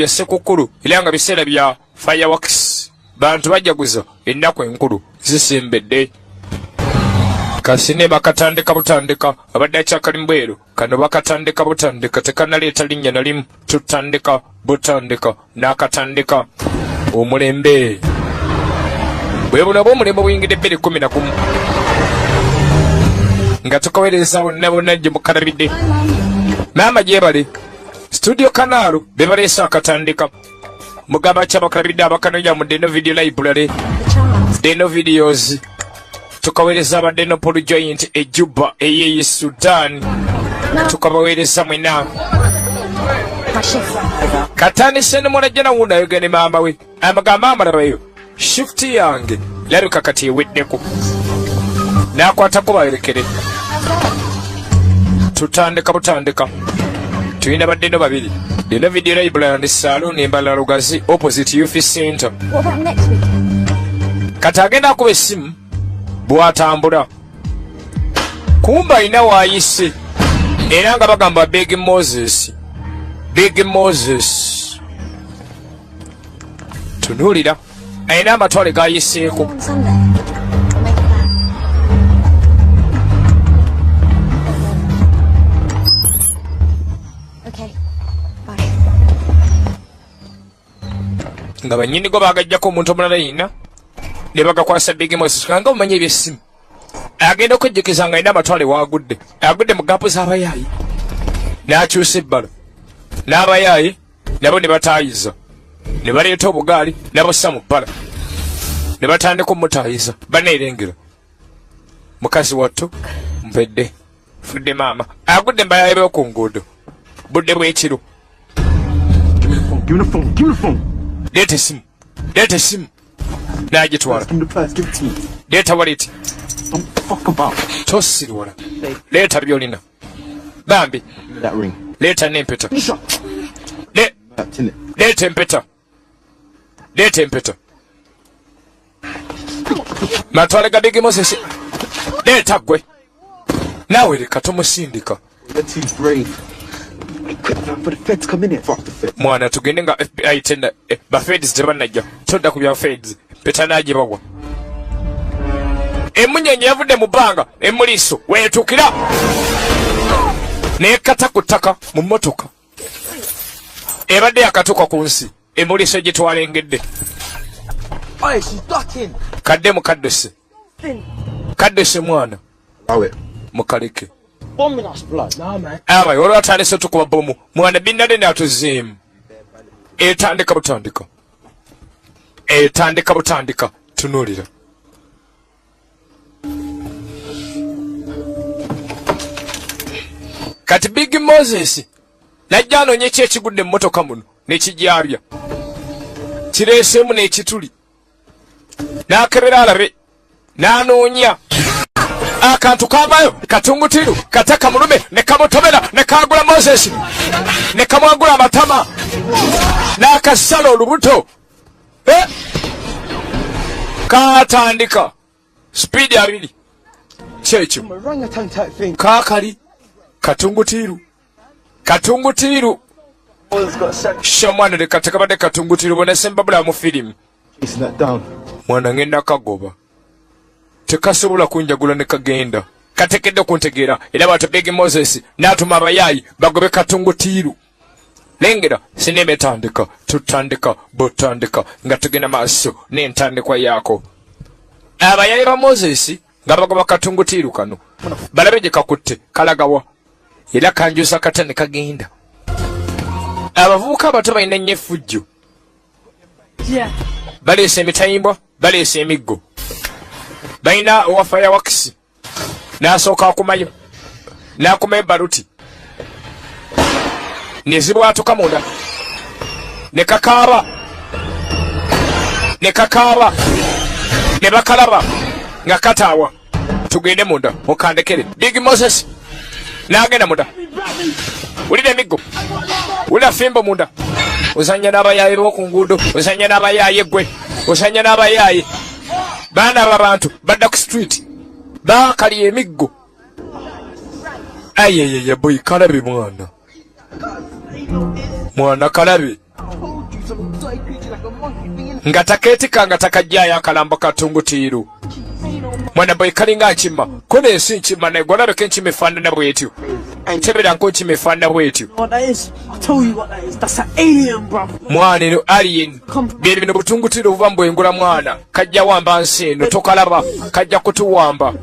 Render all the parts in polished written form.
ya Sekukulu era nga biseera bya fireworks bantu bajaguza ennaku enkulu zisembedde kasine bakatandika butandika abadde akyakali mbweru kano bakatandika butandika tekanaleeta linnya na limu tutandika butandika n'akatandika omulembe bwe buno bw'omulembe buyingidde 2011 nga tukowereza bonna bonna gye mukalabidde maama gyebale studio kanaalo be baleese akatandika mugamba kyabakalabidde abakanonya mu Deno Video Library Deno Videos tukawereza aba Deno Polo Joint ejuba eyeyi Sudan tukabawereza mwena katandise nomulajja nawunda yogene maama we amagamba amalabayo shift yange labika kati eweddeko n'akwatako bayerekere tutandika butandika tulina baddeno babiri Deno Video Library Salon embala Lugazi opposite Youth Center. Kati agenda akuba essimu bw'atambula kumba alina waayise era nga bagamba Big Moses tunuulira alina amatwale gaayiseeko nga bannyinigo bagajjako omuntu omulala yina ne bagakwasa Big Moses nga omanyi ebyessimu agenda okwejjukiza nga alina amatwale waagudde agudde mu gaapu z'abayaayi n'akyusa ebbala n'abayaayi nabo ne bataayiza ne baleeta obugaali nabussa mu bbala ne batandika omutaayiza baneerengera mukazi wattu mpedde fudde maama agudde mbayaayi b'oku nguudo budde bw'ekiro Leeta esimu n'agitwala leeta waleti tosirwala leeta byolina bambi leeta n'empeta leeta empeta matwale ga Big Moses leeta gwe naawe leka tomusindika mwana tugende nga FBI tenda ba feds tebanajja todda ku bya feds peta nagibawa emunyenye yavudde mu bbanga emuliiso weetuukira neekata ku ttaka mu mmotoka ebadde yakatuuka ku nsi emuliiso gyetwalengedde kadde mu kaddese mwana mukaleke abayi olwo atandise tukuba bomu mwana binadde n'atuzeemu etandika butandika tunuulira kati Big Moses najja anoonye ki ekigudde mu mmotoka muno n'ekijabya kireeseemu n'ekituli n'akebera alabe n'anoonya akantu kavayo katungutiru kataka mulume ne kamutobera ne kagula Moses ne kamwagula amatama n'akasala olubuto katandika speed 2 kyekyo kakali katungutiru shamwana de katakabade katungutiru bona sembabula mu film mwana ngenda kagoba tekasobola kunjagula ne kagenda katekedde kuntegeera era batu Big Moses n'atuma abayaayi bagobe katungutiru lengera sinema tandika tutandika botandika nga tugenda maaso n'entandikwa yaako abayaayi ba Moses nga bagoba katungutiru kano balabe gye kakutte kalagawa era kanjusa katane kagenda abavubuka abato balina nnyo effujjo baleese emitayimbwa baleese emiggo balina owa fireworks n'asooka akumayo n'akumayo baluti nezibwatuka munda ne kakaaba ne bakalaba nga kataawa tugende munda okandekere Big Moses n'agenda munda wulira emiggo wulira fimbo munda ozanya n'abayaayi b'oku nguudo ozanya n'abayaayi eggwe ozanya n'abayaayi baana abantu badda ku street baakali emiggo ayeyeye boy kalabe mwana kalabe nga takeetika nga takajjaayo akalambo katungutiiru. Mwana boy kalinga nkima ko n'ensi nkima naye gwe olabeko enkima efaanana bw'etyo. Tebera nko nkima efaanana bw'etyo. Mwana eno alien bye bino butungutiiru buva mu bwengula mwana kajja wamba nsi eno tokalaba kajja kutuwamba.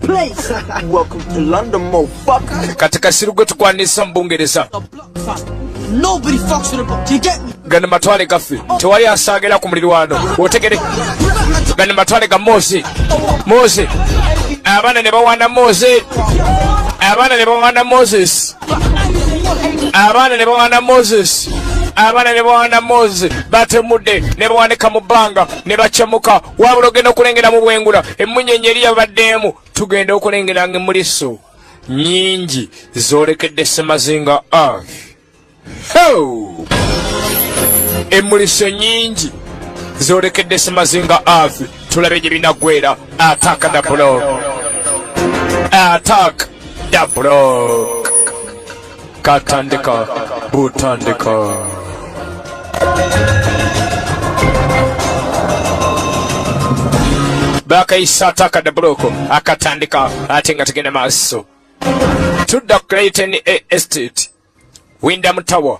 Kati kasiru gwe tukwanisa mu Bungereza. Gano matwale gaffe tewali asaagera ku mulirwano otegere. Gano matwale ga Mose. Abaana ne bawaana Mose. Abaana ne bawaana Moses. Abaana ne bawaana Moses. Abaana ne bawaana Moses. Batemudde ne bawanika mu bbanga ne bacamuka. Wabula ogenda okulengera mu bwengula emmunyenye eri yabaddeemu. Tugenda okulengera ng'emuliso nnyingi zoolekedde Ssemazinga Earth. Emuliso nyingi zoolekedde Ssemazinga Earth. Tulabe gye binaggwera. Attack the block. Attack the block. Katandika butandika. Bakayisa attack the block akatandika ate nga tegenda maaso. Tudda Clayton Estate Wyndham Tower.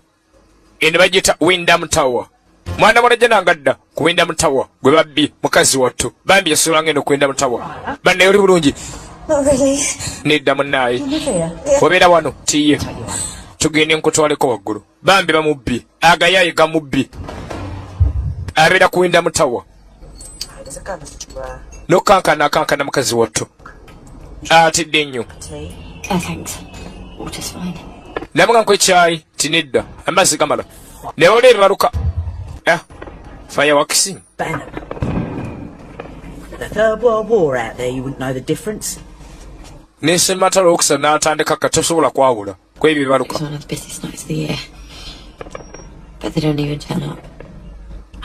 Eno bagiyita Wyndham Tower. Mwana mwana janangadda ku Wyndham Tower gwe babbi mukazi wattu. Bambi yasula ngendo ku Wyndham Tower. Banne oli bulungi. Not really. Nedda munnaye. Obeera wano tiye. Tugende nkutwaleko waggulu. Bambi bamubbi. Agayaye gamubbi. Abeera ku Wyndham Tower. Nokankana mukazi wattu. Atidde nnyo. Thanks. Water's fine. Namuga nkwe chai tinedda amazzi gamala ne ole baluka fireworks Banner. The Third World War out there, you wouldn't know the difference. Nese matalo okusa n'atandika katosobola kwawula kwebyo baluka. It's one of the busiest nights of the year, but they don't even turn up.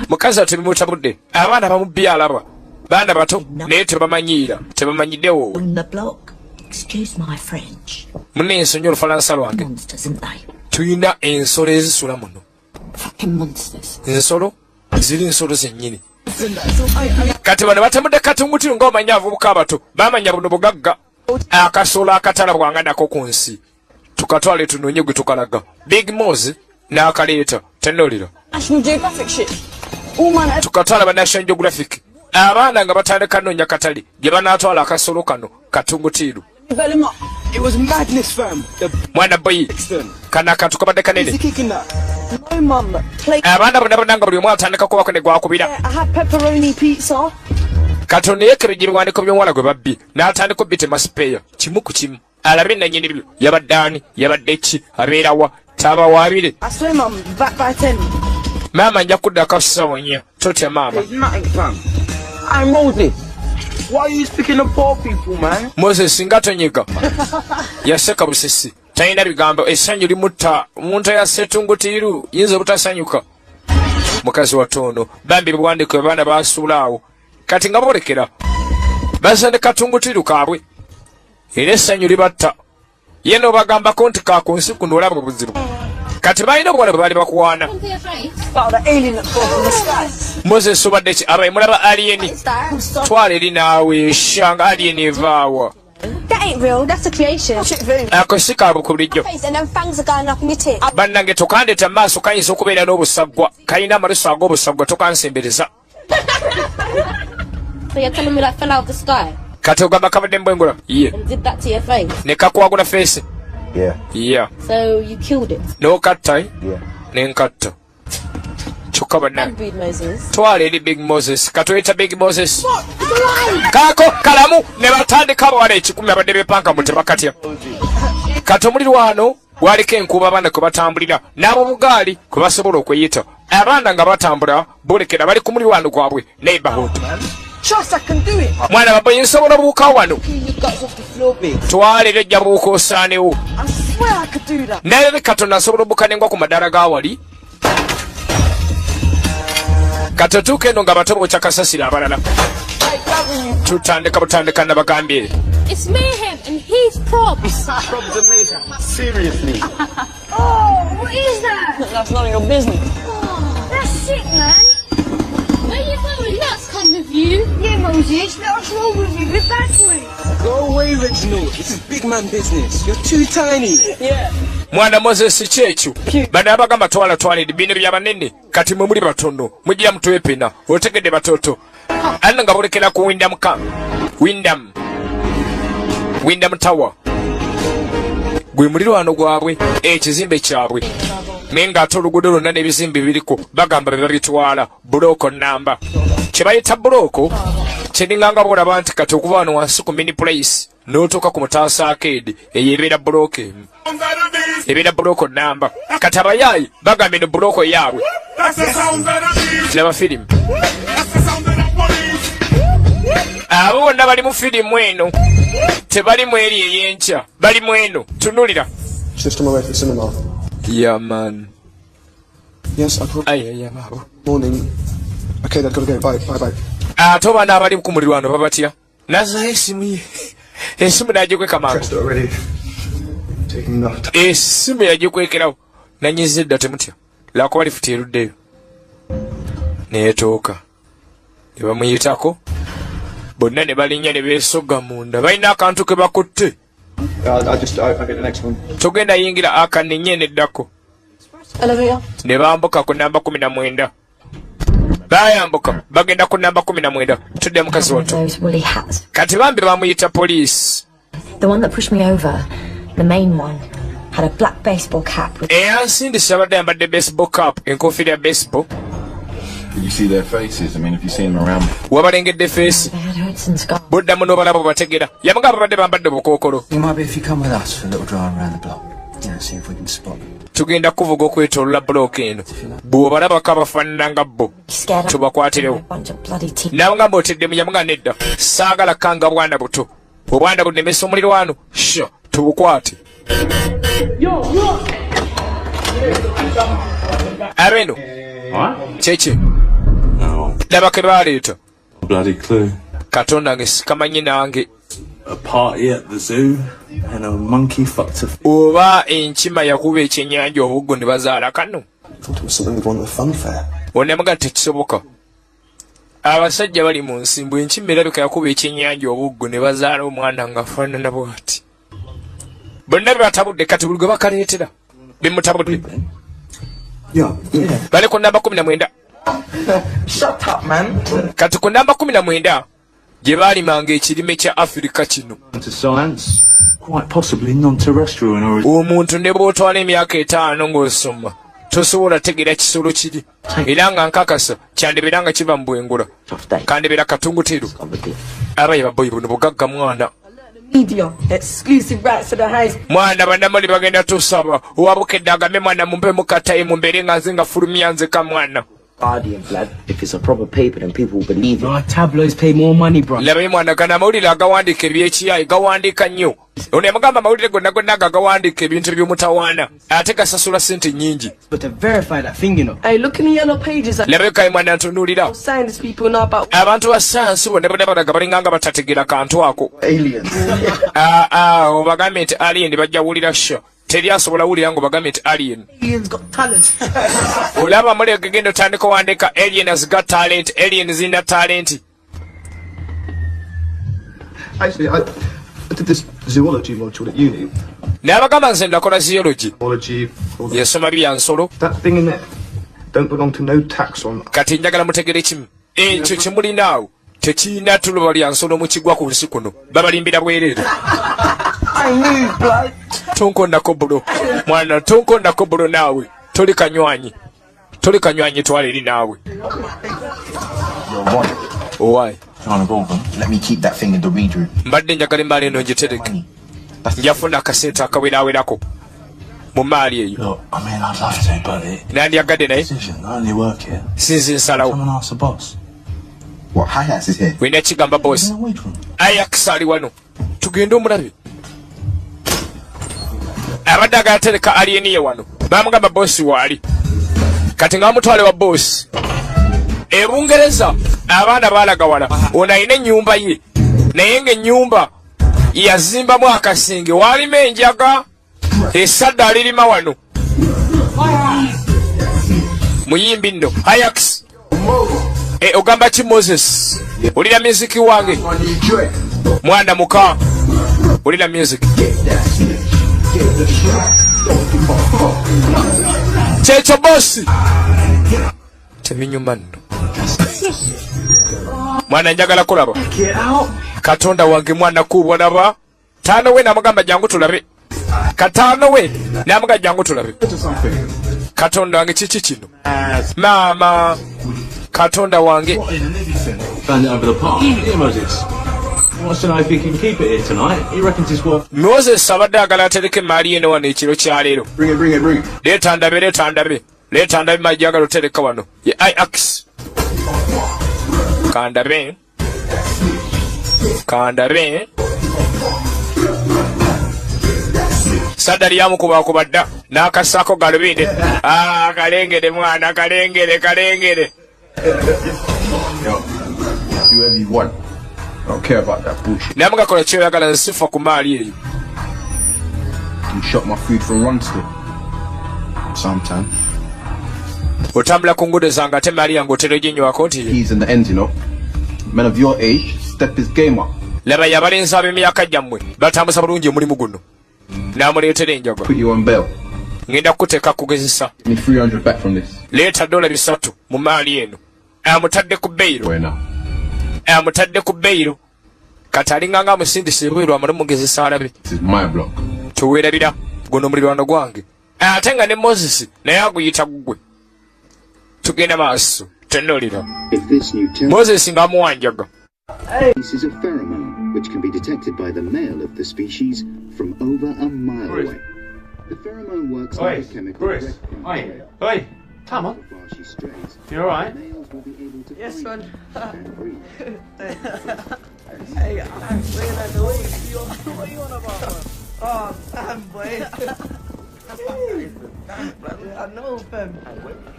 Mukazi atimutabudde abaana bamubbi alaba baana bato naye tebamanyiddewo. On the block. Excuse my French. Munne ensonyi Olufalansa lwange. Monsters, aren't they? Tuyina ensolo ezisula muno. Fucking monsters. Ensolo ziri ensolo zennyini. Kati bano batamudde katungutiru ng'omanya abavubuka abato bamanya buno bugagga. Akasolo akatalabwanga nako ku nsi tukatwale tunoonye gwe tukalaga. Big Moz n'akaleeta tenolira. National Geographic shit. Tukatwala ba National Geographic. Abaana nga batandika noonya katali gye banaatwala akasolo kano katungutiru. It was madness, fam. Mwana boyi kana akantu kabadde kanene. No, mum. Abaana bonna nga buli omu atandika kubako ne gwakubira. I had pepperoni pizza. Katonda yeekebejja ebiwandiiko by'omuwala gwe babbi n'atandika obbitema sipeeya kimu ku kimu alabe nannyini byo yabadde ani yabadde ki abeera wa tabawaabire. I swear, mum, back by 10. Maama nja kuddako ssaawa nnya totya maama. There's nothing, fam. I'm Mosley. Why are you speaking of poor people, man? Moses nga tonyega yaseka busisi talina bigambo essanyu limutta omuntu yasetungutiiru yinza obutasanyuka. Mukazi watono bambi biwandiiko abaana basuula awo kati nga boolekera bazande katungutiiru kaabwe era essanyu libatta ye n'obagambako nti kakunsi kuno olaba obuzibu kati balina obuwala bwe baali bakuwaana. About the alien that fell from the sky. Moses obadde ki abaye mulaba alieni twala eri naawe shanga alieni evaawa. That ain't real, that's a creation. Ako si kaabwe ku bulijjo. And them fangs are going up in your tip. Bannange tokandeeta maaso kayinza okubeera n'obusaggwa kalina amaliso ag'obusaggwa tokansembereza. So you're telling me that fell out of the sky Kati ogamba kabadde mbwengula ye and did that to your face? ne kakuwagula feesi. Yeah. So you killed it? N'okatta n'enkatta kyokka bannange Breed Moses. twala eri Big Moses katuyita Big Moses kaako kalamu ne batandika abawala ekikumi abadde bepanka mu tebakatya. Kati omulirwano gwaliko enkuba abaana kwe batambulira n'abo bugaali kwe basobola okweyita abaana nga batambula boolekera bali ku mulirwano gwabwe neighborhood. Trust I can do it. Mwana baboye nsobola obuuka wano Your guts off the floor, big. twala era ejja buuka osaanewo I swear I could do that. naye Katonda asobola obuuka n'engwa ku madaala g'awali. Kati otuuka eno nga bato bokyakasasira abalala tutandika butandika nabagambye. It's mayhem and he's props. Prob's amazing. Seriously. Oh, what is that? That's none of your business. That's sick, man. Where you going? Let's come with you. Yeah, Moses, let us roll with you. We're backwards. Go away, Reginald. This is big man business. You're too tiny. Yeah. Mwana Moses kyekyo bano abagamba twala bino byabanene kati mwe muli batono mujja mutowe pena otegedde batoto anna nga bolekera ku Windham Tower gwe mulirwano gwabwe ekizimbe kyabwe naye ng'ate oluguudo lwonna n'ebizimbe biriko bagamba be babitwala buloko namba kye bayita buloko kyeninganga bolaba nti kati okuva wano wansi ku mini place n'otuuka ku Mutaasa Arcade eyo ebeera buloko emu ebeera buloko namba kati abayaayi bagamba eno buloko yaabwe laba firimu abo bonna bali mu firimu eno tebali mu eri ey'enkya bali mu eno tunulira Just on my way to the cinema. yeah man Yes, I thought ayayamabo morning. Okay, I've got to go. Bye. ate obaana abali ku mulirwano babatya nazayo esimu ye esimu nagikweka mangu Pressed it already. Taking enough time. esimu yagikwekerawo nanyiza edda temutya lwakuba lifuti eruddeyo neetooka ne bamuyitako bonna ne balinnya ne beesogga munda balina akantu ke bakutte I'll get the next one. togenda yingira akaninye neddako Elevator. ne bambuka ku namba 19 bayambuka bagenda ku namba 19 tudde mukazi wato Those woolly hats. kati bambi bamuyita poliisi The one that pushed me over, the main one, had a black baseball cap with eyansindise abadde ayambadde baseball cap enkofiira ya baseball Did you see their faces? I mean, have you seen them around? wabalengedde feesi they had hoods and scarves. buddamu n'obalaba bategera yamugamba babadde bambadde bukookolo It might be if you come with us for a little drive around the block. Yeah, see if we can spot them. tugenda kuvuga okwetoolola bulooka eno bw'obalabako abafaanana nga bo Scared tubakwatirewo a bunch of bloody teeth. nabagamba oteddemu yamuga nedda saagala kanga bwana buto obwana bunemesa omulirwano sho tubukwate abeno kyekye laba ke baleeta Bloody clue. katonda nge sikamanyi nange A party at the zoo and a monkey fucked a oba enkima yakuba ekyennyanja obuggo ne bazaala kano Thought it was something we'd want at the fun fair. onamuga tekisoboka abasajja bali mu nsimbu enkima erabika yakuba ekyennyanja obuggo ne bazaala omwana nga afaanana bwati bonna bebatabudde kati buli gwe bakaleetera bemutabudde Yeah. bali ku namba 19 Shut up, man. kati ku namba 19 gye baalimanga ekirime kya Afirika kino to science. Quite possibly non-terrestrial in origin. omuntu ne bw'otwala emyaka 5 ng'osoma tosobola tegeera kisolo kiri era nga nkakasa kyandebeera nga kiva mu bwengula kandebeera katunguteru abaye baboyi buno bugagga mwana Media. Exclusive rights to the highest. mwana bannamuli bagenda tusaba owabukedde agambe mwana mumpe mukataye mumbeere nga nze nga fulumya nzeka mwana Guardian, blood. If it's a proper paper, then people will believe it. Our tabloids pay more money, bro. labaye mwana gano amawulire agawandiika ebyekiyayi gawandiika nnyo ono yamugamba amawulire gonna gonna aga gawandiika ebintu by'omutawaana ate gasasula ssente nnyingi But to verify that thing, you know. Hey, look in the yellow pages. labaye kaye mwana ntunuulira Science people know about abantu ba sayansi bonna bonna balaga balinganga batategeera kantu ako Aliens. obagambe nti alien bajja wulira sho teri asobola wulira nga obagambe nti alien aliens got talent. olaba mulege genda otandika owandiika alien has got talent alien zina talent Actually, I did this zoology module at uni. n'abagamba nze ndakola zoology Zoology. All that. yasoma bya nsolo That thing in there don't belong to no taxon. kati njagala mutegere kimu ekyo kimulinaawo tekirina tuloba lya nsolo mu kigwa ku nsi kuno babalimbira bwereere I knew, blood. tonkondako bulo mwana tonkondako bulo naawe toli kanywanyi twala eri naawe You're right. owaayi Trying to rob them. Let me keep that thing in the read room. mbadde njagala embaala eno ngitereke njafuna akasente akawerawerako mu maali eyo Look, I mean, I'd love to, but it. nandyagadde naye Decision. I only work here. sinzi nsalawo Come and ask the boss. What, Hayas is here? wena kigamba bosi In a wait room. ayakisa ali wano tugende omulabe abadde agatereka alieniye wano bamugamba bosi waali kati nga bamutwale wa bosi ebungereza abaana baalaga wala ono alina ennyumba ye naye ng'ennyumba yazimbamu akasinge waalimu enjaga esadda alirima wano muyimbi nno Ajax ogamba ki Moses? Ulira music wange. Mwana muka. Ulira music. Checho boss. Tebinyuma nno. Mwana njagala kulaba. Katonda wange mwana kubwa naba. Tano we namugamba jangu tulabe. Katano we namugamba jangu tulabe. Katonda wange chichi kino. Mama. Katonda wange. Found it over the park. Yeah, Moses. Wants to know if he can keep it here tonight. He reckons it's worth. Moses sabadde agala atereke maali eno wano ekiro kya leero. Bring it. Leeta ndabe majjagala otereka wano. Ye Axe. Kandabe. Sadali yamukuba kubadda n'akasaako galubinde. Kalengere mwana, kalengere. Yo, do whatever you want. I don't care about that bullshit. Namuga kola kyoyagala nsifa ku maali eyo. You shot my food for Runster. Sometime. Otambula ku nguudo zange ate maali yange otera oginywako nti He's in the end, you know. Men of your age, step his game up. laba yabalenzi ab'emyaka gyammwe batambuza bulungi omulimu guno. N'amuleetera enjaga. Put you on bail. Ngenda kuteeka kugezesa. Give me 300 back from this. Leeta $300 mu maali eno. Amutadde ku beyiro. Where now? Amutadde ku beyiro. Kati alinganga amusindise bweru amale mugezesa alabe. This is my block. Tuweerabira guno mulirwano gwange. Ate nga ne Moses naye aguyita gugwe. Tugenda maaso. Tenolira. Moses ng'amuwanjaga. This is a pheromone which can be detected by the male of the species from over a mile away. The pheromone works like a chemical Hey, come on. While she strays, You all right? males will be able to Yes, find man. and breathe. Hey, I'm playing at the way. What you on about? Oh, damn, boy. I know, fam.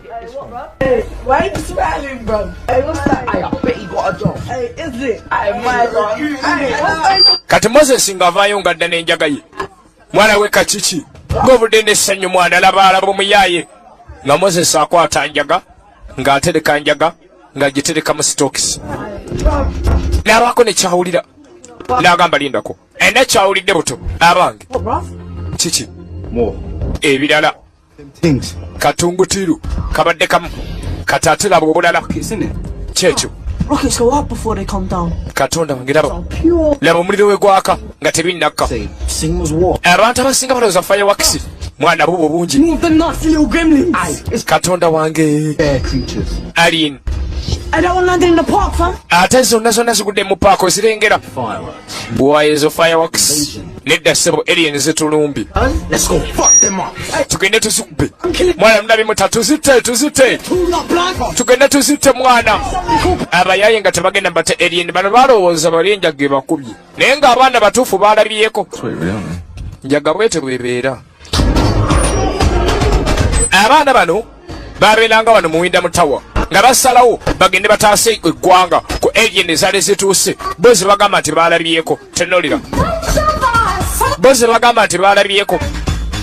Hey, what, bro? Hey, why are you smiling, bro? Hey, what's that? Hey, I bet you got a job. Hey, is it? Hey, my God. Hey, what's that? Kati Moses ng'avaayo ng'adda n'enjaga ye. Mwana we kakiki. Ng'obudde n'essanyu mwana alaba omuyaaye. Nga Moses akwata njaga, ng'atereka njaga, ng'agitereka mu sitokisi. N'abaako ne kyawulira. N'agamba lindako. Kyawulidde buto. Abange. What, bro? Kiki. More. Ebirala. Things. Katungutiru. Kabadde kamu. Kati ate laba obulala. Isn't it? Kyekyo. Rockets go up before they come down. Katonda wange laba. Pure. Laba omuliro we gwaka nga tebinnakka. Singles war. Abantu abasinga balowooza fireworks. Mwana bubo bungi. Move the nasty little gremlins. It's Katonda wange. air creatures. Alien. I don't want landing in the park, fam. Ate zonna zigudde mu paako ozirengera. Fireworks. Bwayo ezo fireworks. Nedda ssebo alien zitulumbi. Let's go fuck them up. Tugende tuzikube. Mwana mulabi muta tuzite. Pull up, blind. Tugende tuzite mwana. Abayaaye nga tebagenda bate alien bano balowooza bali enjaga ebakubye. Naye ng'abaana batuufu baalabyeko. Njaga bwete bwebeera. Abaana bano babeeranga wano mu Winda Mutawa nga basalawo bagende bataase eggwanga ku alien ezaali zituuse bo ze bagamba nti baalabyeko. Tenolira. Bo ze bagamba nti baalabyeko.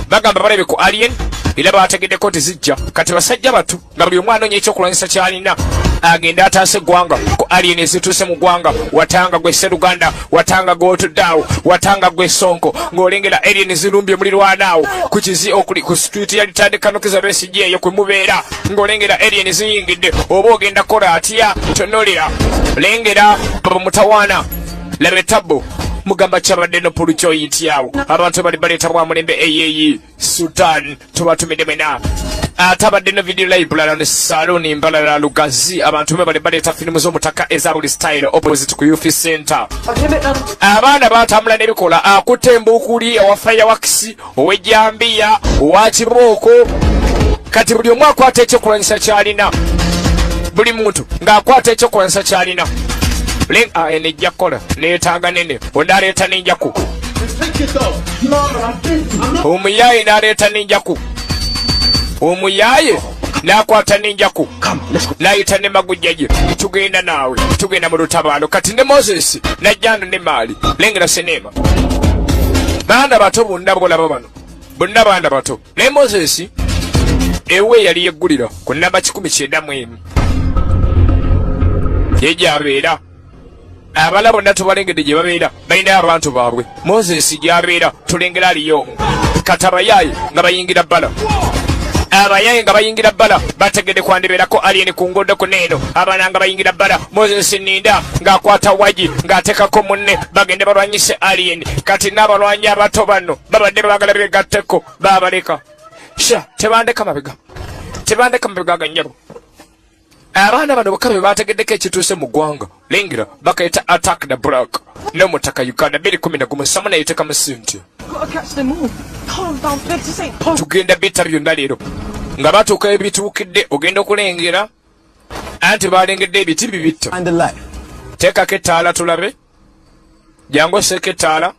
Bagamba balabe ku alien era baategeddeko nti zijja. Kati basajja batu nga buli omwana onye ekyokulwanyisa kyalina agenda ataase eggwanga ku alien ezituuse mu ggwanga. Watanga gwe Sseruganda, watanga gw'otuddaawo, watanga gwe Sonko ng'olengera alien zirumbye mulirwanaawo ku kizi okuli ku street ya Litandekanokiza Besigye eyo kwe mubeera ng'olengera alien ziyingidde oba ogenda kola atya. Tonolira. Lengera Baba Mutawaana laba ettabbo mugamba kyabadde no pulucoyiti awo abantu bali baleeta bwa mulembe eyeyi Sudan tubatumidde mena ate abadde no video library ne saloni mbalala lugazi abantu bali baleeta firimu z'omutaka eza buli style opposite ku Youth Center. Abaana batambula n'ebikola akutte embuukuli owa fireworks ow'ejjambiya owa kibooko. Kati buli omu akwata ekyokulwanyisa kyalina. Buli muntu ng'akwata ekyokulwanyisa kyalina. Nejja kola neetaaga nene onaleeta n'enjaku. Omuyaaye n'aleeta n'enjaku. Omuyaaye n'akwata n'enjaku n'ayita ne magujja gye. Tugenda naawe tugenda mu lutabaalo. Kati ne Moses n'ajjando ne maali lengera Seneema. Baana bato bonna bolaba bano bonna baana bato. Ne Moses ewe yali yeggulira ku namba 191. ye gyabeera abala bonna tubalengedde gye babeera balina abantu baabwe. Moses gyabeera tulengera aliyo kati abayaaye nga bayingira bbala. Abayaaye nga bayingira bbala bategedde kwandibeerako alien ku nguudo ku neeno. Abaana nga bayingira bbala Moses Ninda ng'akwata wagi ng'ateekako munne bagende balwanyise alien. Kati n'abalwanyi abato bano babadde baagala begatteko baabaleka. Tebandeka mabega ga nnyabo. Abaana bano bokka be baategeddeko ekituuse mu ggwanga. Lengera bakayita Attack the Block n'omutaka Uganda 2011 samu naye tekamu sente. Tugenda bita byonna leero nga batuuka ebituukidde ogenda okulengera anti balengedde ebiti bibitta. Teekako ettaala tulabe jangu oseeko ettaala.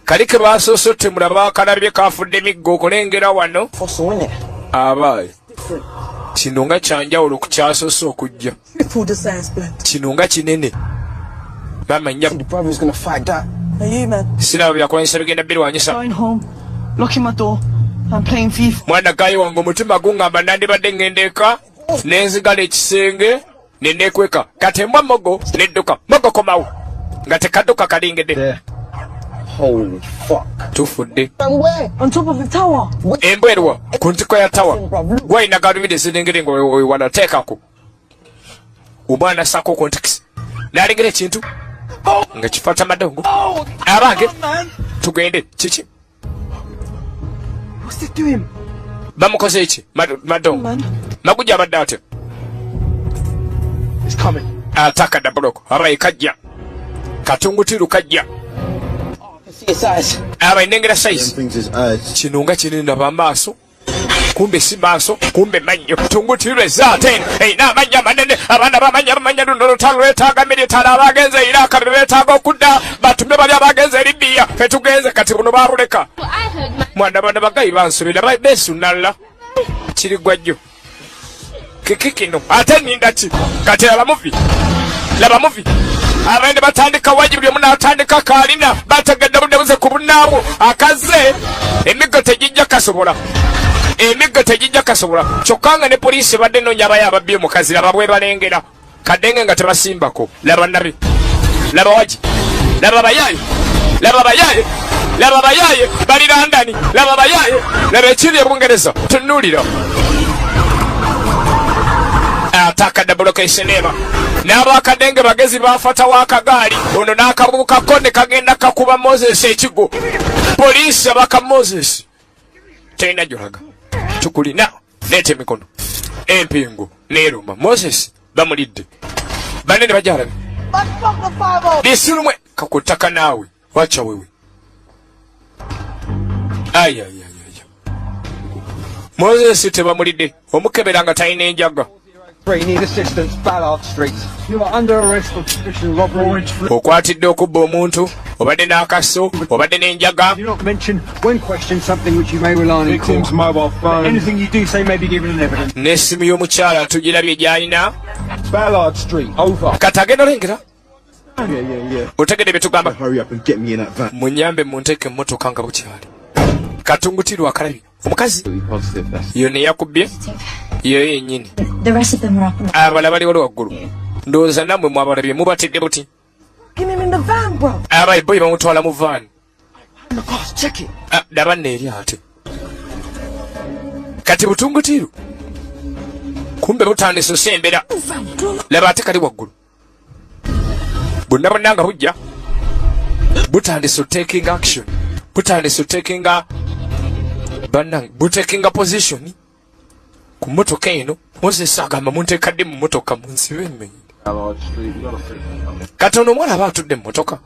Kali ke baasoose otemula baakalabye kaafudde emiggo okulengera wano. Abaayi kino nga kyanjawulo ku kyasoose okujja. Kino nga kinene bamanya siraba byakulanyisa bigenda birwanyisa. Mwana gayi wange omutima guŋŋamba nandibadde ngenda eka nenzigala ekisenge neneekweka kati embwa mogo nedduka mogo komawo nga tekadduka kalingedde. Holy fuck. Tufudde. On top of the tower. Embwa erwa ku ntiko ya tawa. Gwayina galubide zirengere nga wanateekako. Omwana sako context. Nalengera ekintu nga kifaata madongo. Abange tugende kiki. What's it doing? Bamukoze iki madongo. Magujja abadde ate. It's coming. Ataka the block. Abayi kajja. Katungutiru kajja. Abainengera size kino nga kinene naba maaso kumbe si maaso kumbe mannyo tungutirwe zaate eina amanya manene abaana bamanya luno lutalo lwetaaga militale abagenze Iraq beetaaga okudda batume bali abagenze Libya fe tugenze kati buno baaruleka mwana bana bagayi bansubira besunalla kiri gwajjo kikikino ate nindaki kati laba muvi abende batandika wajibu yomuna atandika kalina bategedde budebuze ku bunnaabwo akaze emiggo tegijja kasobola kyokka ne poliisi badde noonya abaye ababbi omukazi laba bwe balengera kadenge nga tebasimbako laba nabi laba waji laba bayaaye bali London laba bayaaye laba ekiri ebungereza tunuulira ataka double eba n'abakadenge bagezi bafata wakagaali ono n'akabuukako ne kagenda kakuba Moses ekigo poliisi abaka Moses tena jolaga tukulina leeta emikono empingu neeruma Moses bamulidde banene bajalabe bisulumwe kakutaka naawe wacha wewe ayayayaya Moses tebamulidde omukebera nga talina enjaga. Need assistance, Ballard Street. You are under arrest for suspicion of robbery. Okwatidde okubba omuntu obadde n'akaso obadde n'enjaga. Do not mention when questioned something which you may rely on in court. Victim's mobile phone. Anything you do say may be given in evidence. N'essimu y'omukyala tugirabye gy'alina. Ballard Street, over. Kati agenda olengera. Yeah. Otegedde bye tugamba. Hurry up and get me in that van. Munyambe munteeke emmotoka nga bukyali. Katungutirwa akalabye. Omukazi yo ne yakubbye yo yennyini. The rest of them were up. Abala bali wali waggulu. Ndowooza nammwe mwabalabye mubatidde buti. Get him in the van, bro. Abayi boyi bamutwala mu van. Check it. Laba neeri ate. Kati butungutiru. Kumbe butandise osembera. Laba ate kali waggulu. Bonna nga bujja. Butandise taking action. Butandise taking position. Ku mmotoka eno Moses agamba munteekadde mu mmotoka munsibe emmere. Katono omwana aba atudde mu mmotoka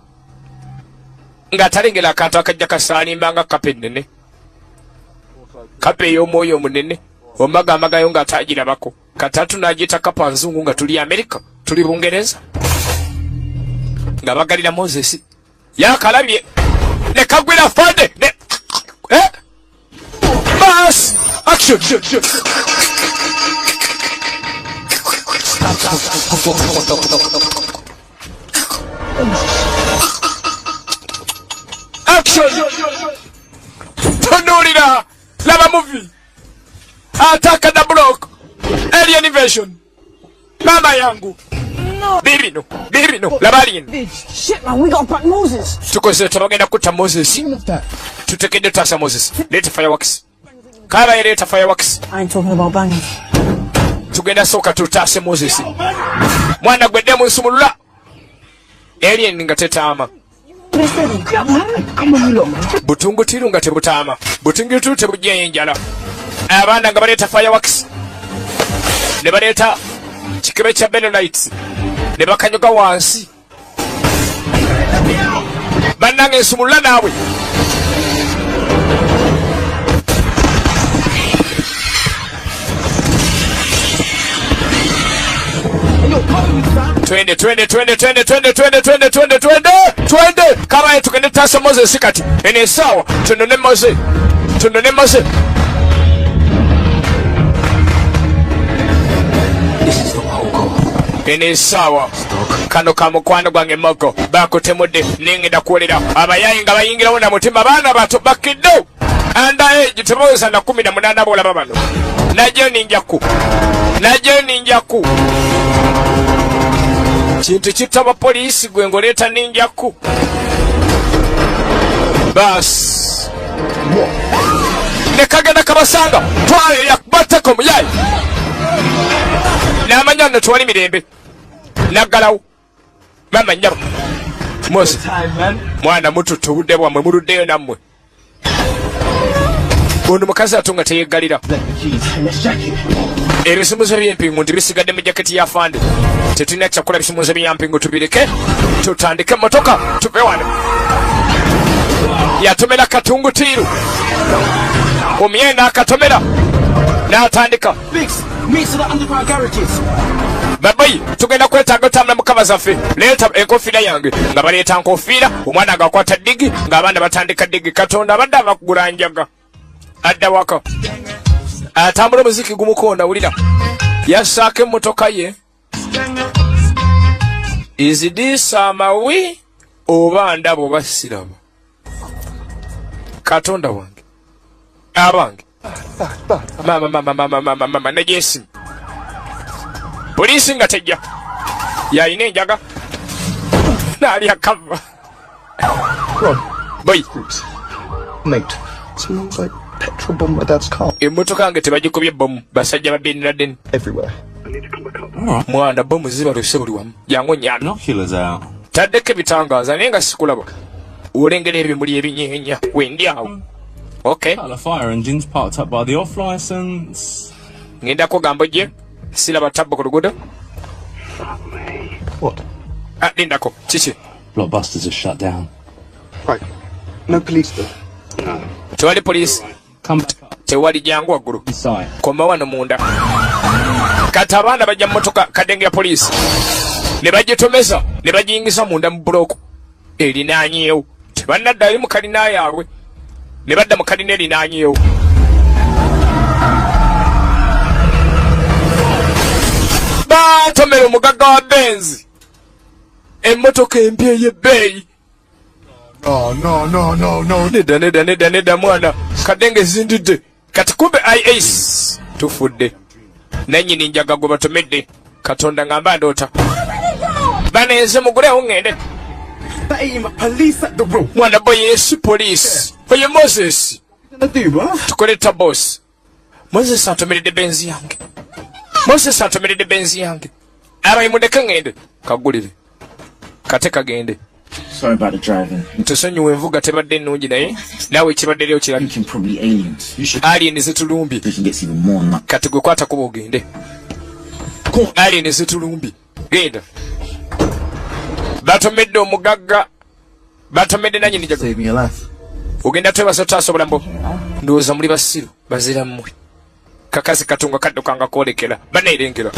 ng'atalengera akantu akajja kasaalimba nga kapa ennene, kapa ey'omwoyo omunene omagamaagayo ng'ataagirabako. Katatu n'agiyita kapa nzungu nga tuli Amerika tuli Bungereza nga bagalira Moses yakalabye ne kagwira fande ne Bas! Action! Action! Tonulira! Lava movie! Attack the block! Alien invasion! Mama yangu. Bibino, labalino. Shit, man, we gotta back Moses. Tukoze tabagenda kutta Moses. Tutekedde tasa Moses. Leta fireworks. Kaba leta fireworks. I ain't talking about banging. Tugenda soka tutase Moses. Mwana gwedde mu nsumulula. Alien nga tetama. Butungutiru nga tebutama. Butungutiru tebujja enjala. Abaana nga baleeta fireworks. Ne baleeta kikebe kya Benelites. Ne bakanyoga wansi. Bannange ensumulula naawe. Twende. Kaba tugende tasa Moses kati. Ene sawa. Tunone Moses. This is the whole goal. Ene sawa. Kano kamukwano gwange moko. Bakutemudde ningenda kuwulira. Abayayi nga bayingirawo na mutima baana bato bakiddo. Anda age teboza na 18 bolaba bano. Najyo ninjaku. Kintu kitaba poliisi gwe ngoleeta ninjaku. Bas. Ne kagenda kabasanga. Twale yakubatako muyayi. N'amanya nno twali mirembe. Naggalawo. Mama nnyabo. Mose. Mwana mutu tubudde bwammwe muluddeyo nammwe. Ono mukazi atunga teyeggalira. Ebisumuzo by'empingu bisigadde mu jaketi ya fande. Tetulina kyakula bisumuzo by'empingu tubireke. Tutandike motoka tuve wano. Yatomera katungutiru. Omyenda akatomera. N'atandika. Babayi, tugenda kwetaaga otambula mukama zaffe. Leeta enkofiira yange. Nga baleeta nkofiira, omwana agakwata digi, ng'abaana batandika digi. Katonda abadde abakugula njaga. Adda waka. Atambula muziki gumukonda wulira. Yassaako emmotoka ye. Is this amawi oba ndaba oba siraba? Katonda wange. Abange. Mama nejesi. Poliisi nga tejja. Yalina enjaga. Nali akava. Boy. Mate, smells like petrol bomb my dad's car. Emmotoka yange tebagikubye bomu. Basajja babbi Laden. Everywhere. Mwana bomu zibaluse buli wamu. Jangu nnyano. Binoculars out. Taddeko ebitangaaza naye nga sikulaba. Olengera ebimuli ebinyeenya. Wendi awo. Okay. The fire engines parked up by the off license. Ngendako gambo je. Silaba tabbo ku luguudo. What? Lindako. Kiki? Blockbusters are shut down. Right. No police though. Tewali poliisi. Come back up. Tewali jangu waggulu. Inside. Koma wano munda. Kati abaana bajja mu mmotoka kadenge ya poliisi. Ne bagitomeza. Ne bagiyingiza munda mu bulooku. Erinaanyeewo. Tebannaddayo mu kalina yaabwe. Ne badda mu kalina erinaanyeewo. Baatomera omugagga wa Benz. Emmotoka empya ey'ebbeeyi. No. Nedda mwana. Kadenge zindidde. Kati kumbe IAS. Tufudde. Nannyini njaga gwe batomedde. Katonda ngamba ndoota. Banenze mugulewo ngende. Mwana boy yesi police. Oye Moses. Tukoleta boss. Moses atomeredde benzi yange. Abayi mudeke ngende. Kagulire. Kate kagende. Sorry about the driving. Ntusonyiwe envuga tebadde ennungi naye naawe ekibadde leo kirabye. Thinking probably aliens. You should. Alien zitulumbi. Vision gets even more than that. Kati gwe kwata kuba ogende. Alien zitulumbi. Genda. Batomedde omugagga. Batomedde nannyini jago. Save me your life. Ogenda twebasa otasobola mbo. Ndowooza muli basiru bazira mmwe. Kakazi katunga kaddukanga kwolekera. Baneerengera.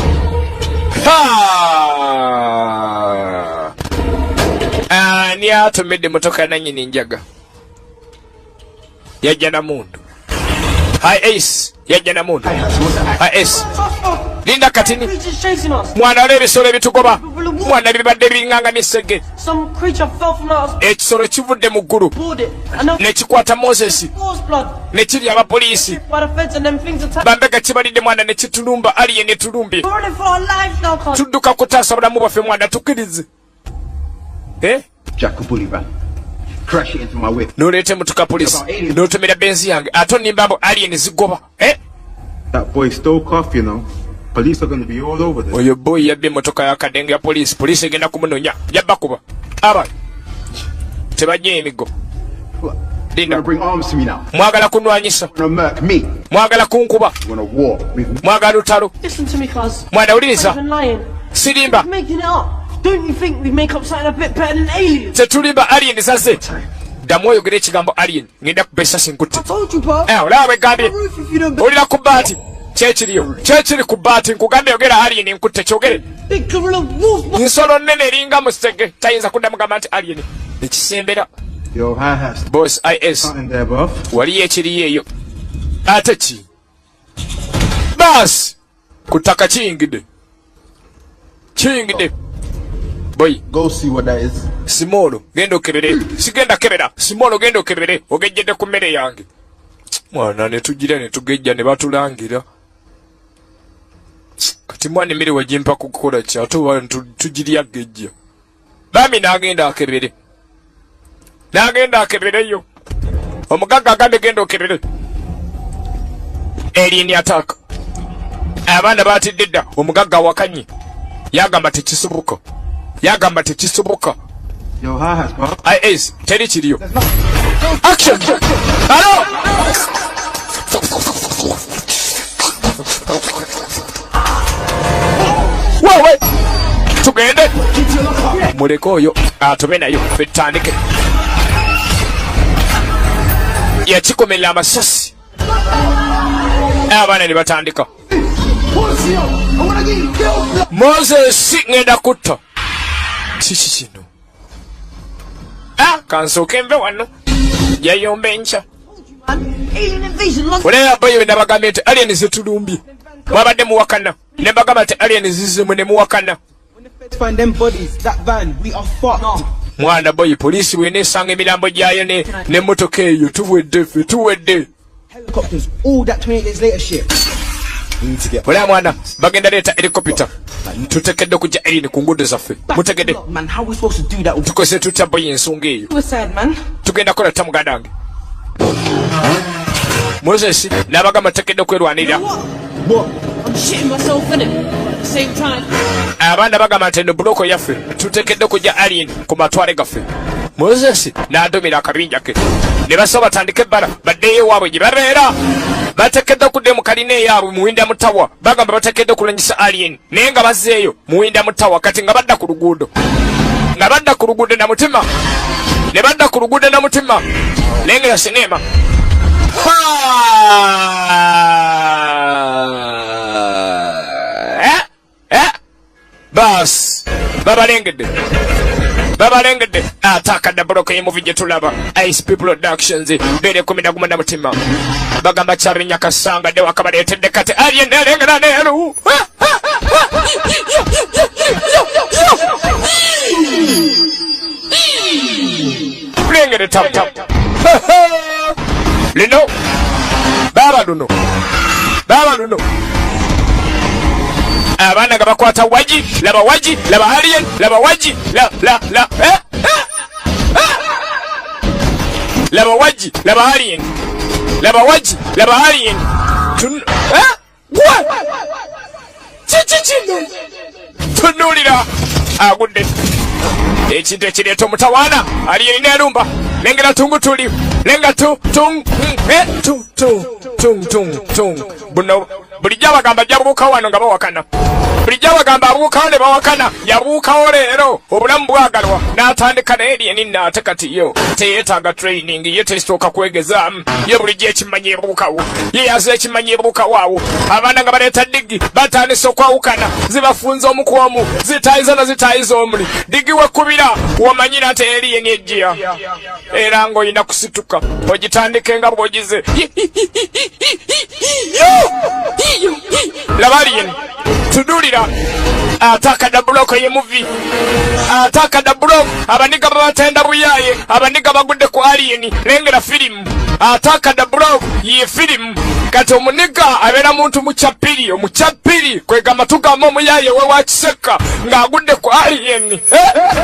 Ani atomedde motoka nannyini njaga. Yajja na mundu. Hi Ace. Yajja na mundu. Hi Ace. linda katini mwana oleba ebisolo ebitugoba mwana bibadde binganga n'essege ekisolo kivudde mu ggulu nekikwata Moses nekirya abapoliisi bambega kibalidde mwana nekitulumba aliye netulumbye tudduka kutaasa bulamu bwaffe mwana tukkirize noleeta emotoka poliisi notomera benzi yange ate onimba mbu alien zigoba oyo boyi yabbye emotoka yakadenge ya poliisi poliisi egenda kumunonya yabba kuba aba tebajja emigo linda mwagala kunwanyisa mwagala kunkuba mwagala lutalo mwana wuliriza sirimba tetulimba alien zaze ddamu oyogera ekigambo alien ngenda kubesa sinkutte olaba bwegambye olira ku baati kyekiri ku baati nkugambye yogera alien nkutte kyogere nsolo nnene eringa musege tayinza kuddamu gamba nti alien ekisembera boss is waliyo ekiriyo eyo ate ki baasi ku ttaka kiyingidde boy go see what that is simolo genda okebere sigenda kebera simolo genda okebere ogejjedde ku mmere yange mwana netugira netugejja ne batulangira kati mwana emmere wagimpa kukola ki ate tugirya gejja bami n'agenda akebereyo omugagga agambe genda okebere alien attack abaana batidde dda omugagga awakanye yagamba tekisoboka is teri kiriyo action alo wewe tugende muleke oyo atobe nayo fetandike yakikomerera amasasi abaana ne batandika Moses ngenda kutta kiki kino kansooke nve wano yayomba enkya olera boyo nabagambye nti alien zetulumbye mwabadde muwakana ne mbagamba nti alien zizimwe ne muwakana mwana boyi poliisi bweneesanga emirambo gyayo n'emmotoka eyo tuwedde olea mwana bagenda leeta helikopita tutekedde okujja alien ku nguudo zaffe mutegedde tukose tutya boyi ensonga eyo tugenda kola ta muganda wange Moses n'abagamba tekedde okwerwanirira abaana bagamba nti eno buloko yaffe tutekedde okujja alien ku matwale gaffe Moses n'adomera akabinja ke ne basaba batandika ebbala baddeyo ewaabwe gye babeera batekedde okudde mu kalina eyaabwe muwinda mutawa bagamba batekedde okulanyisa alien naye nga bazzeeyo muwinda mutawa kati nga badda ku luguudo na mutima ne badda ku luguudo na mutima lengera sinema bas babalengedde atakadda buloko y'emuvi gye tulaba ISP Productions bere 11 na mutima bagamba kyalinya kasanga de wakabaleetedde kati alien alengera neeru lengere tap lino baba luno abaana nga bakwata waji laba alien laba waji laba alien kikino tunulira agudde ekintu ekireeta omutawaana alien nerumba lengera tungutuli lenga buno bulijjo abagamba jabuuka wano nga bawakana bulijjo abagamba abuukawo ne bawakana yabuukawo leero obulamu bwagalwa n'atandika n'alien n'ate kati yo teyeetaaga training ye tesooka kwegezaamu ye bulijjo ekimanyi ebuukawo ye yaza ekimanyi ebuukawo awo abaana nga baleeta digi batandise okwawukana zibafunza omu ku omu zitaayiza na zitaayiza omuli digi wekubira wamanyira nti alien ejjira era ng'olina kusituka ogitandike nga bw'ogize laba alien tudulira ataka da block ye movie ataka da block abaniga babatenda buyaye abaniga bagudde ku alien lengera film ataka da block ye film kati omuniga abera muntu omuchapiri kwega matuga omuyaye we wakiseka ngagudde ku alien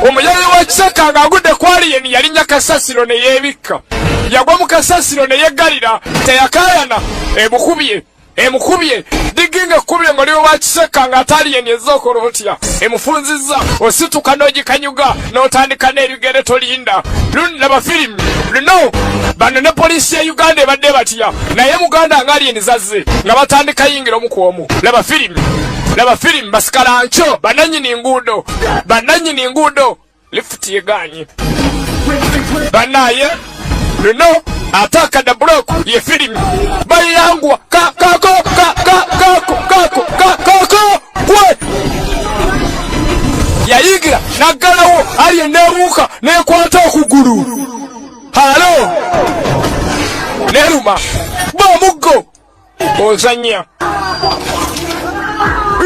omuyaye wakiseka ngagudde ku alien yalinya kasasiro ne yebika yagwa mu kasasiro ne yegalira teyakayana emukubye diginga kubye ngo liyo wakiseka nga alien ezokolotya emufunziza osituka n'ogikanyuga n'otandika n'ebigere tolinda laba film luno bano ne polisi ya Uganda ebadde batya naye Muganda nga alien zazze nga batandika yingira omukwomu laba film basikalancho bananyini nguudo lifuti yeganye banaye luno ataka da block ye film bayangwa kako kwe yayigira nagalawo ali nebuka nekwata okugulu halo neruma bomuggo ozanya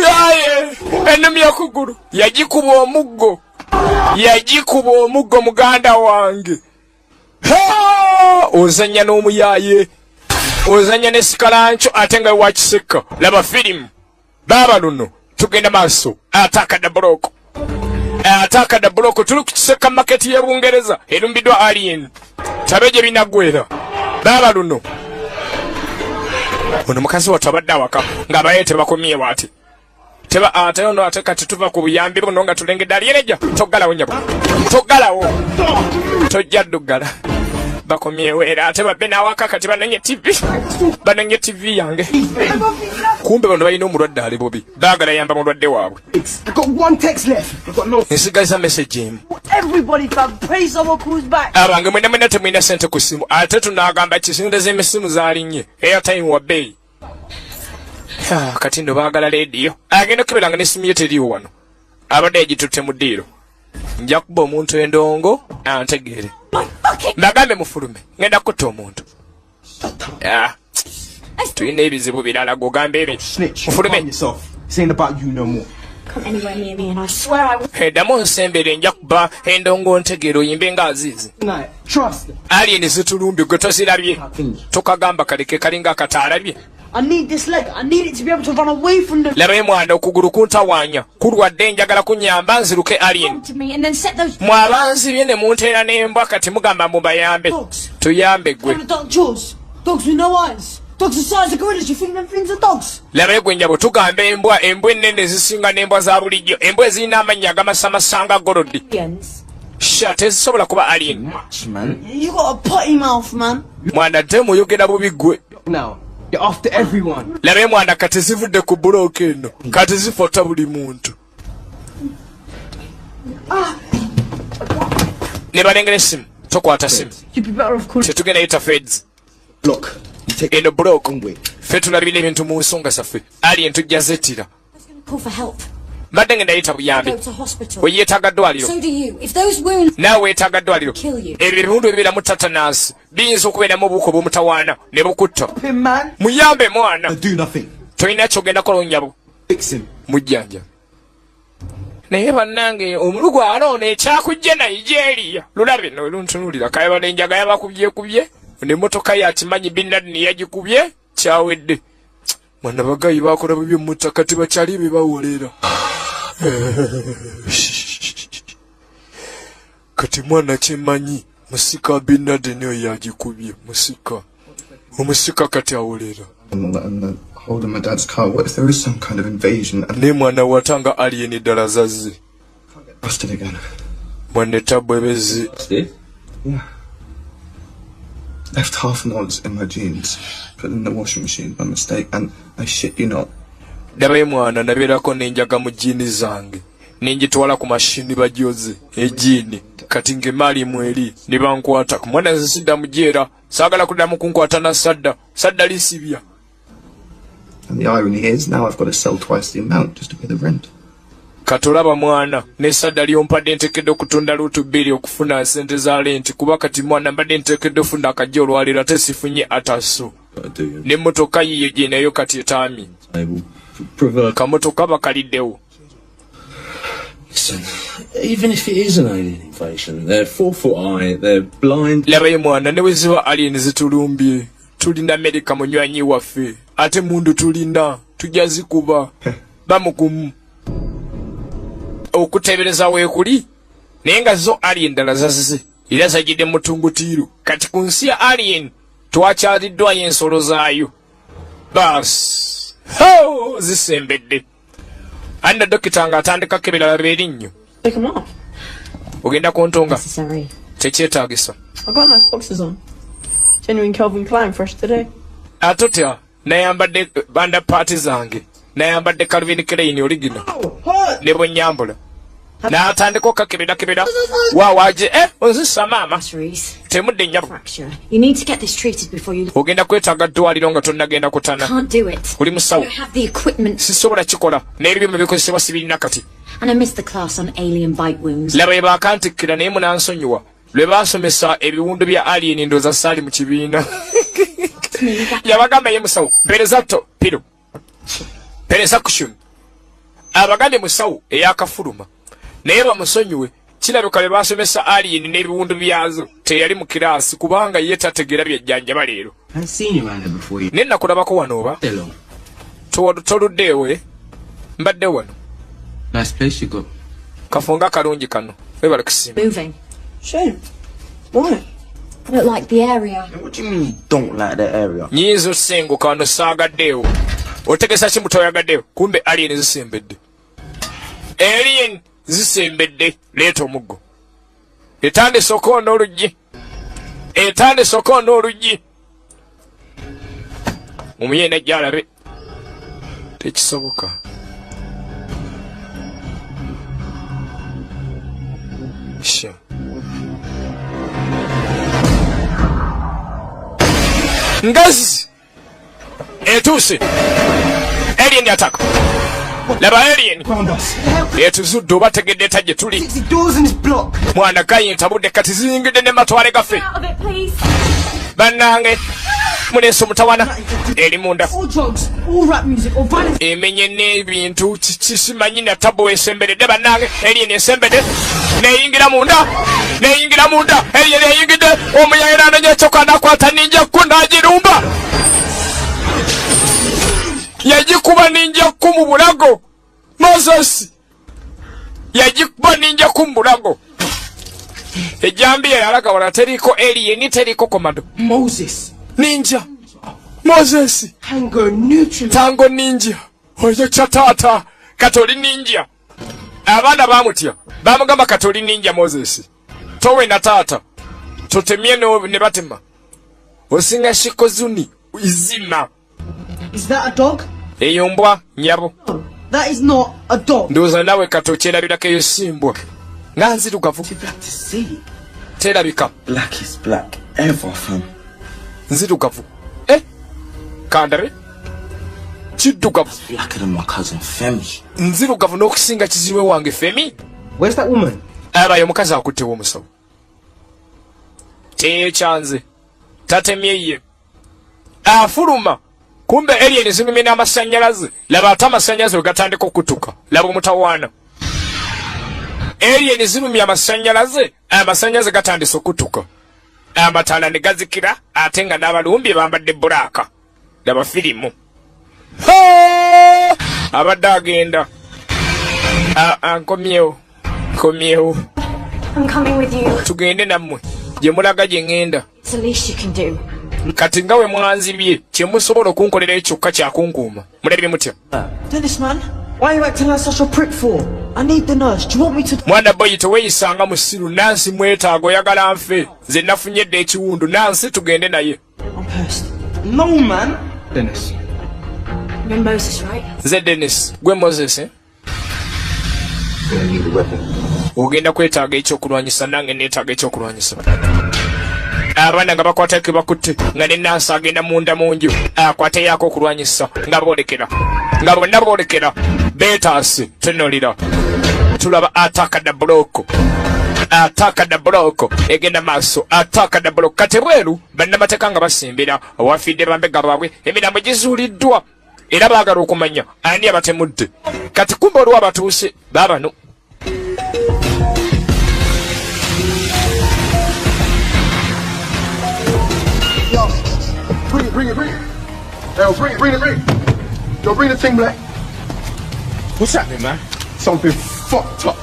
yaye enemy okugulu yagikuba omuggo muganda wange ozanya n'omuyaye ozanya ne sikalancho ate nga wakiseka laba film baba luno tugenda maaso ataka da block tuli kukiseka market ye Bungereza erumbiddwa alien tabeje binagwera baba luno ono mukazi watabadde awaka nga bayete bakomye wati teba ate ono ate kati tuva ku buyambi buno nga tulengedde alieneja togalawo nyabo tojja ddugala bakomyewo era ate babbe nawaka kati bananye TV yange kumbe bano balina omulwadde ali bubi baagala yamba mulwadde waabwe nsigaza message emu abange mwena temwina sente ku simu ate tunagamba kisinde z'emisimu zalinnye airtime wa bbeeyi kati ndo baagala leediyo agenda okubeeranga n'essimu ye teriiwo wano abadde yagitutte mu ddiiro nja kuba omuntu endongo antegeere mbagambe mufulume ngenda kutta omuntu tulina ebizibu birala gogamba ebyo mufulume eddamu nsembere nja kuba endongo ntegeere oyimbe nga aziizi alien zitulumbye gwe tozirabye tokagamba kaleke kalinga akataalabye I need this leg. I need it to be able to run away from them. Laba mwana okuguru kuntawanya kulwadde njagala kunyamba nziruke alien mwabanzi byene munteera n'embwa kati mugamba mubayambe tuyambe gwe dogs with no eyes. Dogs the size of gorillas. You think them things are dogs? Laba gwe nyabo tugamba embwa ennene zisinga n'embwa za bulijjo embwa ezirina amannya agamasamasanga golodi tezisobola kuba alien. You got a potty mouth, man. Mwana te muyogera bubi gwe. Now you're after everyone. Laba mwana kati zivudde ku buloka eno kati zifota buli muntu. Ne balengera essimu tokwata simu tetugenda yita feds eno block ffe tulabira ebintu mu nsonga zaffe alien tujja zettira mbadde ngenda yita buyambi weyeetaaga ddwaliro naawe weetaaga ddwaliro ebyo ebiwundu ebibeeramu tatanasi biyinza okubeeramu obuuka obw'omutawaana ne bukutta muyambe mwana tolina kyogenda kola onyabo mujjanja naye bannange omulugu aloona ekyakujja Nigeria lulabe no luntunulira kayaba nenjaga yabakubyekubye n'emmotoka yakimanyi Bin Laden yagikubye kyawedde mwana bagayi bakola bibyo mu ttaka tebakyali bebawolera kati mwana kimanyi musika Bin Laden oyo yagikubye omusika kati awolera hold in my dad's car. What if there is some kind of invasion? Ne mwana watanga alien ddala zazze. Busted again. Mwana tabwe bezi. Yeah. Left half an odds in my jeans. Put them in the washing machine by mistake, and I shit you not. Dabe mwana nabeerako nenjaga mu jiini zange. Ninjitwala ku mashini bajoze ejiini kati ng'emaali mweri ne bankwata ku mwana zisidda mu jeera saagala kuddamu kunkwata na sadda lisibya. And the irony is, now I've got to sell twice the amount just to pay the rent. Katolaba mwana, ne sadda lyompadde ntekedde okutunda luutu bbiri okufuna sente za lenti kuba kati mwana mbadde ntekedde ofuna akajja olwaliro ate sifunye ataso. N'emmotoka yiyo gye nayo kati etaami. proverb. Kamotoka bakaliddewo. Listen, even if it is an alien invasion, they're 4 foot high, they're blind. Labaye mwana ne weziba alien zitulumbye. Tulinda Amerika munywanyi waffe. Ate mundu tulinda. Tujazikuba. Bamukumu. Okutebereza weekuli. Naye nga zo alien ddala zazize. Era zajjidde mu Tungutiiru. Kati ku nsi ya alien twakyaliddwayo ensolo zaayo. Baasi. Ho! Zisembedde. Anda dokita ng'atandikako ebirala by'erinnyo. Take them off. Ogenda kuntonga. Necessary. Tekyetaagisa. I've got nice boxes on. Genuine Calvin Klein, fresh today. Atotya nayambadde banda paati zange. Nayambadde Calvin Klein original. Ne bwe nyambula. N'atandika okakebera. Waawaje, onzisa maama. Temudde nnyabo. You need to get this treated before you... Ogenda kwetaaga ddwaliro nga tonnagenda kutana. Can't do it. Oli musawo. I don't have the equipment. Sisobola kikola. N'ebyuma bikozesebwa sibirina kati. And I missed the class on alien bite wounds. Laba ye baakantikkira naye munansonyiwa. Lwe baasomesa ebiwundu bya alien ndowooza saali mu kibiina. Yabagamba ye musawo. Mpereza piro. Pereza kushun. Abagande musawo eyakafuluma. Naye bamusonyiwe. Kirabika bwe baasomesa alien n'ebiwundu byazo teyali mu kiraasi kubanga ye tategeera byejjanjaba leero. I've seen you around there before. Ne nakulabako wano oba. Toluddeewo mbadde wano. Nice place you got. Kafunga kalungi kano. Webale kusiima. Moving. Shame. Why? I don't like the area. What do you mean you don't like that area? Nyinza osenguka wano saagaddeewo. Otegesa ki mutoyagaddeewo? Kumbe alien zisembedde. Alien zisembedde. Leeta omuggo. Etandise okoona oluggi. Omuye najja alabe. Tekisoboka. Sure. Ngazi etuuse. Alien attack. Laba alien. Etuzudde oba tegedde tajje tuli. Mwana kayi ntabudde kati ziyingidde ne matwale gaffe. Bannange muneeso mutawana eri munda. Emenye n'ebintu kisimanyi na tabo esembedde bannange. Alien esembedde neyingira munda. Alien eyingidde omuyayira n'ekyoka n'akwata ninja ku n'agirumba. Yagikuba ninja ku mu bulago. Moses yagikuba ninja ku mu bulago. Ejambiya yalaga wala teriko alien teriko komando. Moses. Ninja. Moses. Tango ninja. Oyo chatata. Katoli ninja. Abaana bamutya. Bamugamba katoli ninja Moses. Towe na tata. Totemye ne batema. Osinga shikozuni. Izima. Is that a dog? Eyombwa nyabo. No, that is not a dog. Ndoza nawe katochera bilaka yosimbwa. Nga nzirugavu. Terabika. Black is black. Ever, fam. Nzirugavu. Kandare? Kiddugavu. Blacker than my cousin Femi. Nzirugavu n'okusinga kizibwe wange Femi. Where's that woman? Abaye omukazi akuttewo omusawo. Tekyanze. Tatemye ye. Afuluma. Kumbe alien zimime n'amasannyalaze. Laba ate amasannyalaze we gatandika okutuka. Laba omutawaana. Alien zimime amasannyalaze gatandise okutuka. Amataala ne gazikira ate nga n'abalumbi bambadde bbulaaka. Laba firimu. Abadde agenda. Nkomyewo. I'm coming with you. Tugende nammwe. Gye mulaga gye ŋŋenda. It's the least you can do. Kati nga we mwanzibye kye musobola okunkolera ekyokka kyakunkuuma. Mulabye mutya? Dennis, man, why are you acting like such a prick for? I need the nurse. Do you want me to... Mwana boyi teweeyisanga musiru. Nansi mwetaaga oyagala nfe. Nze nafunyedde ekiwundu. Nansi tugende naye. I'm pissed. No, man. Dennis. You're Moses, right? Nze Dennis. Gwe Moses, Gonna need a weapon. Ogenda kwetaaga ekyokulwanyisa nange neetaaga ekyokulwanyisa. Abaana nga bakwata ke bakutte nga ne Nansi agenda munda mu nju akwate yako okulwanyisa nga boolekera. Nga bonna boolekera. Beetaasi tunulira. Tulaba ataka da buloko. Egenda maaso. Ataka da buloko. Kati bweru bannamateeka nga basimbira. Awafidde bambega baabwe. Emirambo gizuuliddwa. era baagala okumanya ani abatemudde. Kati kumbe olwo abatuuse baabano. Bring it. Yo, bring it. Yo, bring the thing back. What's happening, man? Something fucked up.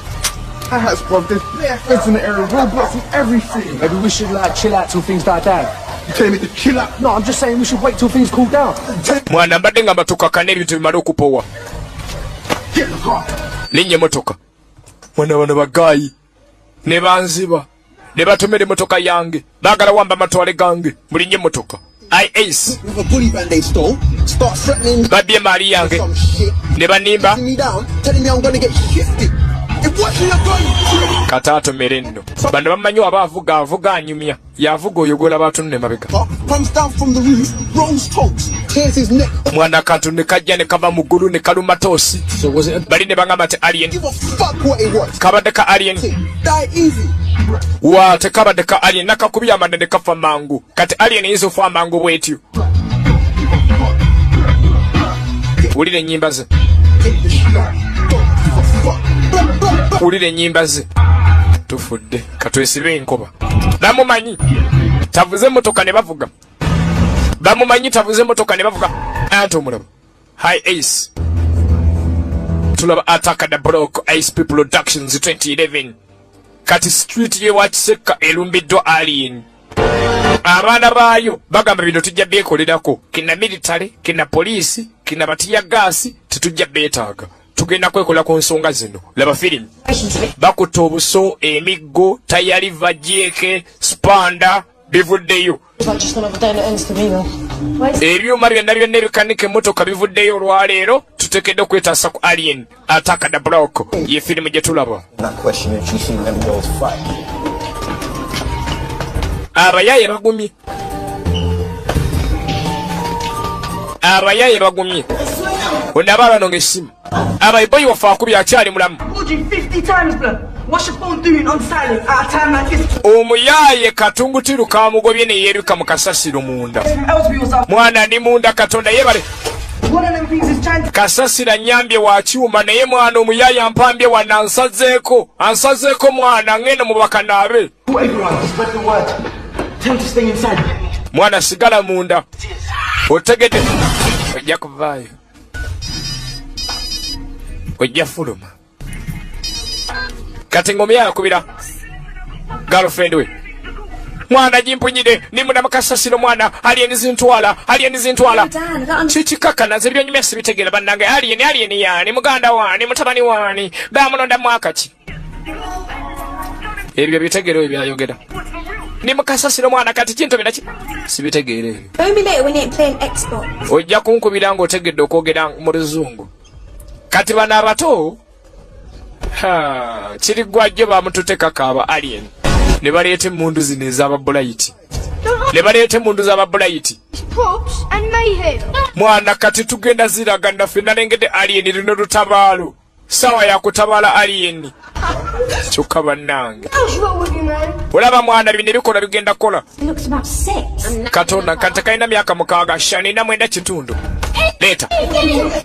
Hats, bro. There's feds in the area, roadblocks and everything. Maybe we should like chill out till things die down. You telling me to chill out? No, I'm just saying we should wait till things cool down. Mwana mbadde nga batukakana ebintu bimala okupowa. Get in the car. Linnya emotoka. Mwana bano bagayi. Ne banziba. Ne batomera emotoka yange. Baagala wamba amatwale gange. Mulinnya emotoka. IAS. With a bully band they stole, start threatening babye maali yange. some shit. Ne banimba. Me down, telling me I'm gonna get shifted. If what you done, Katato merenno. Bano bamanyi aba avuga anyumya. Yavuga oyogola abantu ne mabega. comes down from the roof, rolls toes, tears his neck. Mwana kantu ne kajja ne kava mu ggulu ne kaluma toosi. So was it Bali ne bangamba te alien. Give a fuck what it was. Kabadde ka alien. Die easy. Wa tekabadde ka alien nakakubi amande ne kafa mangu. Kati alien yizo fa mangu bwetyo. Ulire nyimba ze. Ulire nyimba ze. Tufudde katwesibe enkoba. Bamumanyi tavuze motoka ne bavuga. Bamumanyi tavuze motoka ne bavuga. Anto mulaba. High Ace. Tulaba Attack the Block ISP Productions 2011. Kati street ye wachiseka elumbiddwa alien. Abaana baayo bagamba bino tujja byekolerako. Kina military, kina polisi, kina batiya gasi, tetujja beetaaga. Tugenda kwekola ku nsonga zino. Laba film. Bakutte obuso, emiggo, tayari vajeke, spanda, bivuddeyo. Ebyuma byonna byonna ebikanika emmotoka bivuddeyo olwaleero tuteekedde okwetaasa ku Alien Attack the Block ye firimu gye tulaba. Abayaaye bagumye. Abayaaye bagumye. Ondaba bano ng'essimu. Abayiboyi waffe akubi akyali mulamu. Called you 50 times, blood. What's your phone doing on silent at a time like this? Omuyaaye katungutiru kamugobye ne yeeruka mu kasasiro munda. Mwana ndi munda Katonda yebale. One of them things is trying to... Kasasira nyambye wa kyuma naye mwana omuyaaye ampambye wana ansazeeko mwana ngenda mu bakanaabe. Everyone, spread the word. Tell them to stay inside. Mwana sigala munda. Otegedde. Ojja kuvaayo. Ojja fuluma. Kati ng'omuyaaye akubira girlfriend we. Mwana jimpunyide ni muna makasasiro mwana alien zintwala. Chichikaka naze byonyumya sibitegera bannange alien yani muganda wani mutabani wani bamulonda mwaka ki. Ebyo bitegero ebyayogera. Ni mukasasiro mwana kati kintu binachi sibitegere. Only later when you're playing Xbox. Ojja kunkubira ng'otegedde okwogera mu luzungu. Kati bana abato kiri gwajjo bamututeka kaaba alien. Ne baleeta emmundu zino ez'Ababulaiti. Props and mayhem. Mwana kati tugenda ziraga naffe nalengedde alien lino lutabaalo. Sawa ya kutabaala alien. Kyokka bannange. What's wrong with you, man? Olaba mwana bino ebikola bigenda kola. It looks about 6. Katonda kante kalina myaka 6 shani na mwenda kitundu. Leta.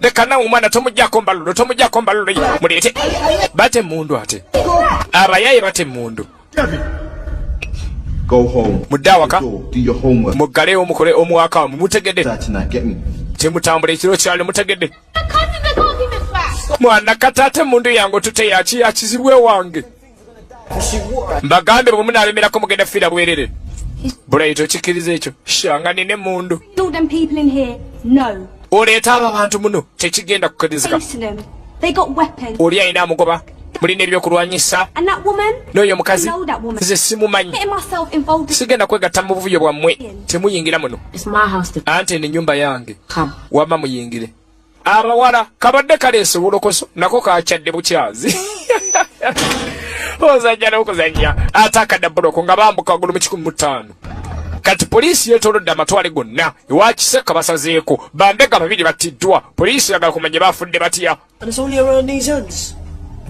Leka nawe omwana tomuggyako mbalulu muleete. Bate mundu ate. Abayaaye bate mundu. Go home. Mudawaka. Do your homework. Mugale omukole omuwaka mutegedde. Tonight, get me. Temutambula ekiro kyali mutegedde. I can't give it back. Mwana katate mundu yango tute yakizibwe wange. Mbagambe bwe munalemerako mugenda fira bwerere. Bulaito kikiriza ekyo. Shanga nine mundu. All them people in here, no. Oleeta abo abantu muno tekigenda kukirizika. Facing them. They got weapons. Oli ayina amugoba. Mulina ebyokulwanyisa. And that woman? N'oyo omukazi. I know that woman. Nze simumanyi. Getting myself involved. Sigenda kwegatta mu buvuyo bwammwe. Temuyingira muno. It's my house to Ante ni nyumba yange. come. Wama muyingire. Abawala kabadde kaleese obulukoso nako kakyadde bukyazi. Ozajja n'okuzannya Attack the Block nga bambuka waggulu mu 15. Kati poliisi yeetoolodde amatwale gonna ewakiseka basazeeko bambega babiri battiddwa. Poliisi yagala kumanya bafudde batya. And it's only around these ends.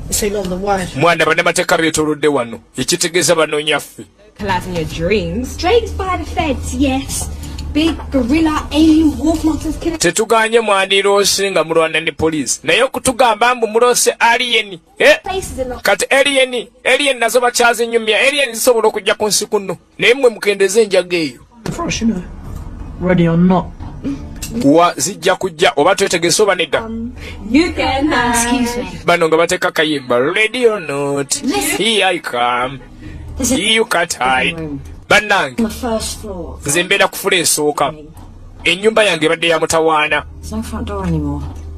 This ain't London wide. Mwana bannamateeka beetoolodde wano ekitegeeza banoonyaffe. Collapse in your dreams. Drake's by the feds, yes. big gorilla alien wolf monsters killing. Tetuganye mwandiroose nga mulwana ne police. Naye okutugamba mbu mulose alien. Kati alien nazo bakyazinyumya. Alien zisobola okujja ku nsi kuno. Naye mmwe mukendeze enjaga eyo. Ready or not. Wa zijja kujja oba twetegese oba nedda. You can excuse me. Bano nga bateeka kayimba ready or not. Here I come. You can't hide. Bannange nze mbeera ku fula esooka. Ennyumba yange ebadde ya mutawaana.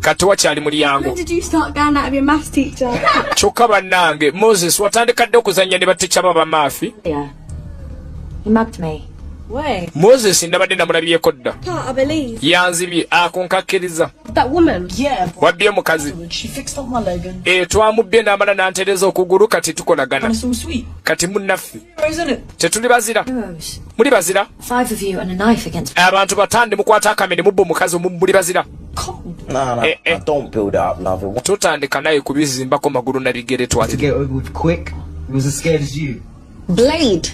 Kati wakyali mulyango. When did you start going out of your maths teacher? Kyokka bannange Moses watandika dde okuzannya ne batecha b'abamaafi. He mugged me. Wait. Moses ndabadde namulabyeko dda. Can't I believe? Yanzibye akonkakkiriza. That woman? Yeah. Wabbye mukazi. She fixed up my leg and... Twamubbye n'amala n'antereza okugulu kati tukolagana. some sweet. Kati munnaffe. Isn't it? Tetuli bazira. Muli bazira. 5 of you and a knife against me. Abantu batande mukwata akamene mubbo mukazi muli bazira. No, don't build it up, love. Tutandika naye kubizimbako magulu na bigere twali. To get over with quick, he was as scared as you. Blade.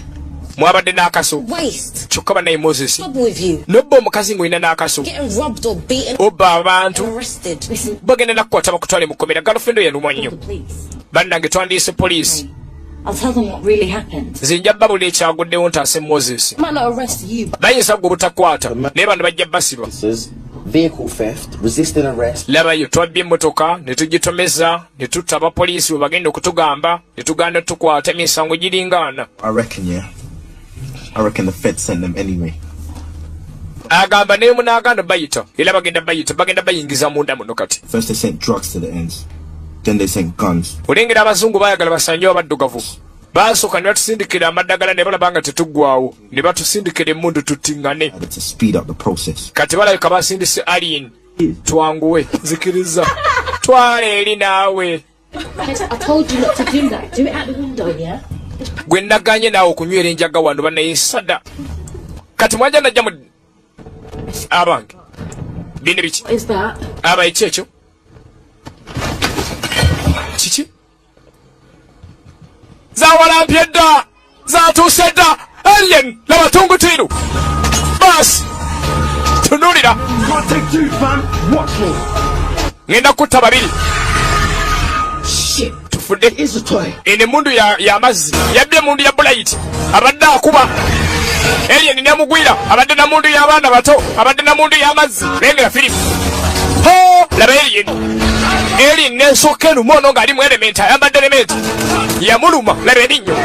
Mwabadde n'akaso. Waste. Kyokka bannaye Moses. Trouble with you. Nobbo omukazi ng'olina n'akaso. Getting robbed or beaten. Obba abantu. Arrested. Listen. Bagenda nakkwata bakutwale mu kkomera. Girlfriend yanuma nnyo. Bannange twandiise poliisi. I'll tell them what really happened. Nze nja babula ekyaguddewo ntaase Moses. Might not arrest you. Bayinza gwe obutakwata. Naye bano bajja basiba. Vehicle theft, resisting arrest. Labayo twabbye emmotoka ne tugitomeza ne tutta abapoliisi bwe bagenda okutugamba ne tuganda tukwata emisango giringaana. I reckon the Fed sent them anyway. Agamba naye munaaganda bayita era bagenda bayingiza munda muno kati. First they sent drugs to the ends. Then they sent guns. Olengera abazungu baayagala basanje abaddugavu. Baasooka ne batusindikira amaddagala ne balaba nga tetuggwawo ne batusindikira emmundu tuttiŋŋane. To speed up the process. Kati balabika basindise alien. Twanguwe nzikiriza. Twala eri naawe. I told you not to do that. Do it out the window, yeah? Gwe naganye naawe okunywera enjaga wano bannayesada. Kati mwajja najja mu abange. Bino biki? What is that? Aba ekyekyo. Kiki? Zawalampye dda! Zatuuse dda! Alien! Laba tungutiru! Basi! Tunuulira! Ngenda kutta babiri. Tufudde. Eno emmundu y'amazzi. Yabbye emmundu ya Bulayiti. Abadde akuba. Alien n'amugwira. Abadde na mundu y'abaana bato. Abadde na mundu y'amazzi. Lengera firimu. Ho! Laba Alien. Alien n'ensooka enuma ono ng'ali mu element. Ayambadde element. Yamuluma. Laba erinnyo.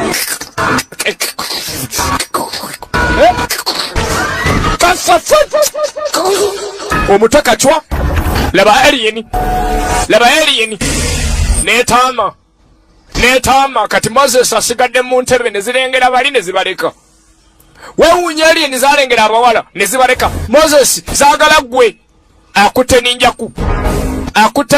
Omutwe kacwa. Laba Alien. Laba Alien. Neetaama kati Moses asigadde mu ntebe ne zirengera bali ne zibaleka. Weewuunya Alien zalengera abawala ne zibaleka. Moses zaagala ggwe. Akutte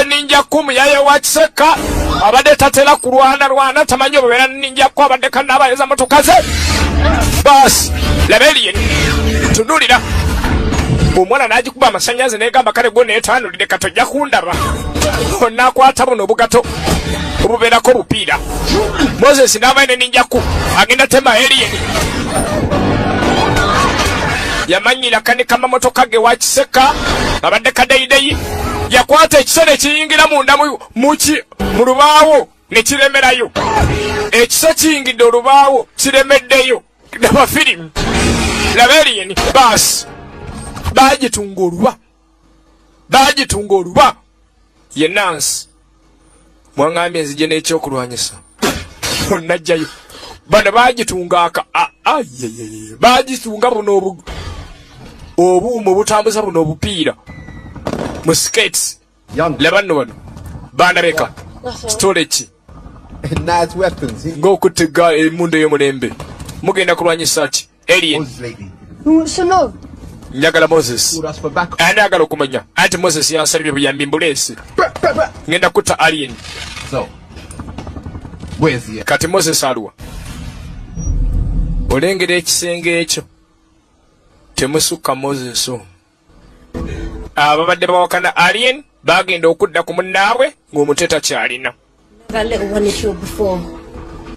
ninjaku muyaye wa Kiseka. Abadde tatera kulwana tamanyi obeera ninjaku abadde kanaabayeza motoka ze. Basi laba Alien. Tunuulira. Omwana n'agikuba amasannyalaze n'egamba kale gwe neetaanulire katojja kundaba. Onaakwata buno obugato obubeerako obupiira. Moses n'abaye ne ninjaku agenda tema Alien. Yamanyira kanika mamotoka ge wa Kiseka abadde kadayidayi. Yakwata ekisone kiyingira munda mu lubaawo ne kiremerayo. Ekisa kiyingidde olubaawo kiremeddeyo. Laba firimu. Laba Alien. Basi baagitunga oluba. Ye Nansi mwangambye nzije n'ekyokulwanyisa onnajjayo. Bano baagitunga baagitunga buno obuuma obutambuza buno obupiira mu skates. Laba nno bano baana beka storage ng'okutta emmundu ey'omulembe. Mugenda kulwanyisa ki? Alien. Njagala Moses. Ani agala okumanya anti Moses yansabye buyambi mbuleesi. Ngenda kutta Alien. Kati Moses aluwa. Olengera ekisenge ekyo temusukka Moses o. Ababadde bawakana Alien bagenda okudda ku munnaabwe ng'omutwe takyalina.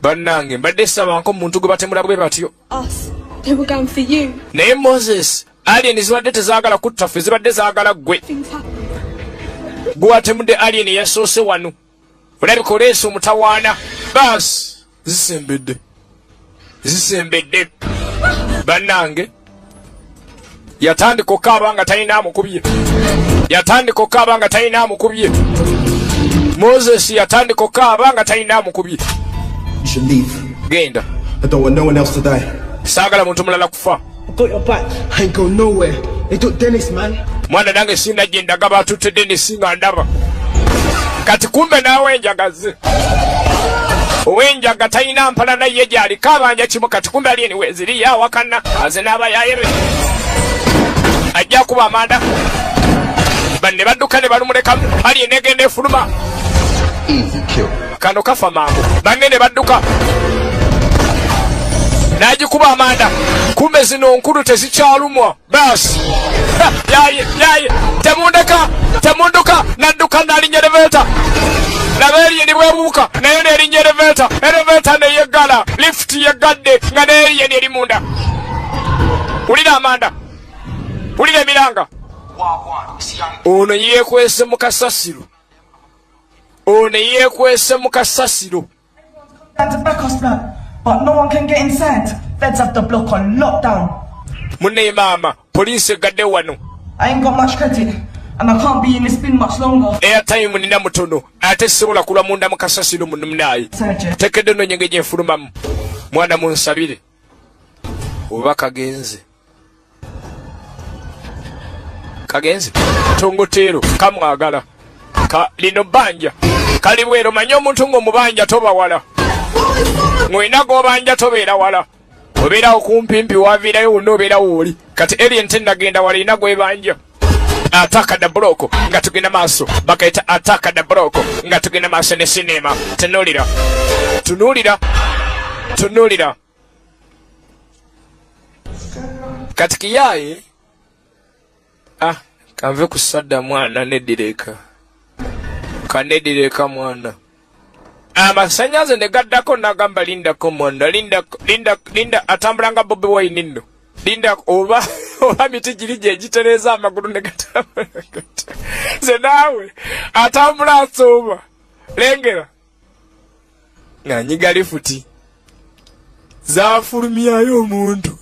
Bannange mbadde sabanko muntu gwe batemula bwe batyo. They were going for you. Naye Moses alien zibadde tezaagala kutta ffe zibadde zaagala ggwe gwatemudde alien yasoose wano olabika oleesa omutawaana baasi zisembedde bannange yatandika okaaba nga talina amukubye Moses yatandika okaaba nga talina amukubye genda saagala muntu mulala kufa mwana nange sinajje ndaga batutte Dennis nga ndaba kati kumbe naawe enjagaze owenjaga talina mpala naye gyali kabanja kimu kati kumbe alien weziri yawakana aze n'aba yayebe ajja kuba amanda banne badduka ne balumulekamu alien egenda efuluma kano kafa mangu banne ne badduka n'agikuba amanda kumbe zino nkulu tezikyalumwa baasi yaye temunduka nadduka n'alinnya elevator laba alien bwebuuka naye n'erinnya elevator neyeggala lift yeggadde nga ne alien eri munda wulira amanda wulira emiranga ono yeekwese mu kasasiro But no one can get inside. Feds have the block on lockdown. Munne mama, police gadde wano. I ain't got much credit, and I can't be in this bin much longer. Airtime nina mutono, ate sibola kula munda mu kasasiro munnayi. Tekedde no nyengeje enfulumamu. Mwana munsabire. Oba kagenze. Tongotero kamwagala. Lino banja. Kali bwero manyo omuntu ng'omubanja toba wala. Mwina gobanja tobeera wala obeera okumpimpi waviirayo wonna obeera wooli kati alien tennagenda wala ina gwebanja ataka da broko nga tugenda maaso bakaita ataka da broko nga tugenda maaso ne sinema tunuulira kati kiyaye kanve kusadda mwana nedireka kanedireka mwana amasanyaze ne gaddako nagamba lindako mwana linda atambulanga Bobi Wine nno linda oba miti giri gye gitereza amagulu ne gatambula ze naawe atambula asooba lengera nga nyiga lifuti zaafulumyayo omuntu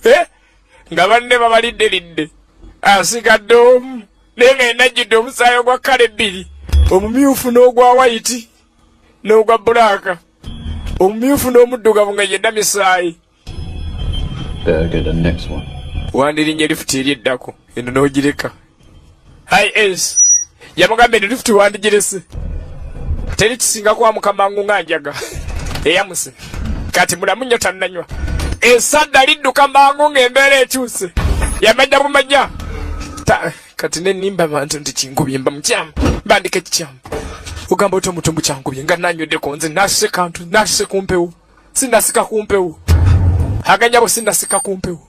nga banne babalidde asigadde omu naye nga enajjidde omusaayi ogwa kale bbiri omumyufu n'ogwa wayiti n'ogwa bbulaaka omumyufu n'omuddugavu nga yenna misaayi wandirinnya lifuti eri eddako eno n'ogireka is yamugamba eno lifuti wandigirese teri kisinga kwamuka mangu nga njaga eyamuse kati mulamu nnyo tannanywa esadda lidduka mangu ng'embeera ekyuse yamanya bumanya kati nenimba bantu nti kinkubye mba mukyamu mbandika ekikyamu ogamba oti omutumbu kyankubye nga nanywedeko nze nasise kantu nasise kumpewo sindasika kumpewo aganyabo sindasika kumpewo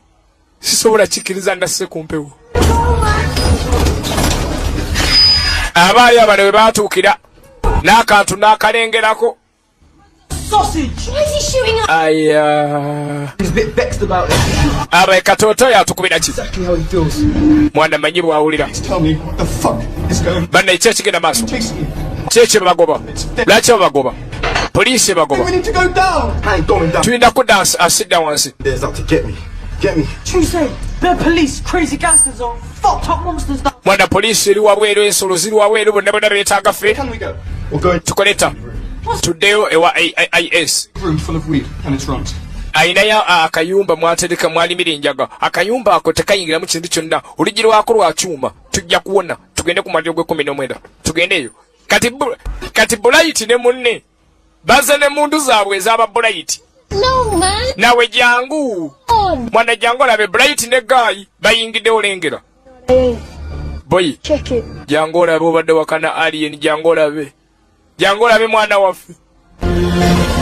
sisobola kikiriza ndasise kumpewo abaayi abano bwe baatuukira n'akantu n'akalengerako abaye katooto yatukubira ki mwana manyi bwawulira banna ekyo ekigenda maaso kyekyo babagoba lwaki babagoba poliisi ebagoba tulina kudansi asidda wansi mwana poliisi eri wabweru ensolo ziri wabweru bonna bonna beetaaga ffe tukoleta tuddeyo ewa AIS ayinayo akayumba mwatereka mwalimira enjaga akayumba ako tekayingiramu kintu kyonna oluggi lwako lwa kyuma tujja kuwona tugende ku mwaliro gw'19 tugendeeyo kati bulayiti ne munne baze ne mundu zaabwe ez'aba bulayiti nawe jangu mwana jangu olabe bulayiti ne gaayi bayingidde olengera boyi jangu olabe obadde wakana alien jangu olabe mwana waffe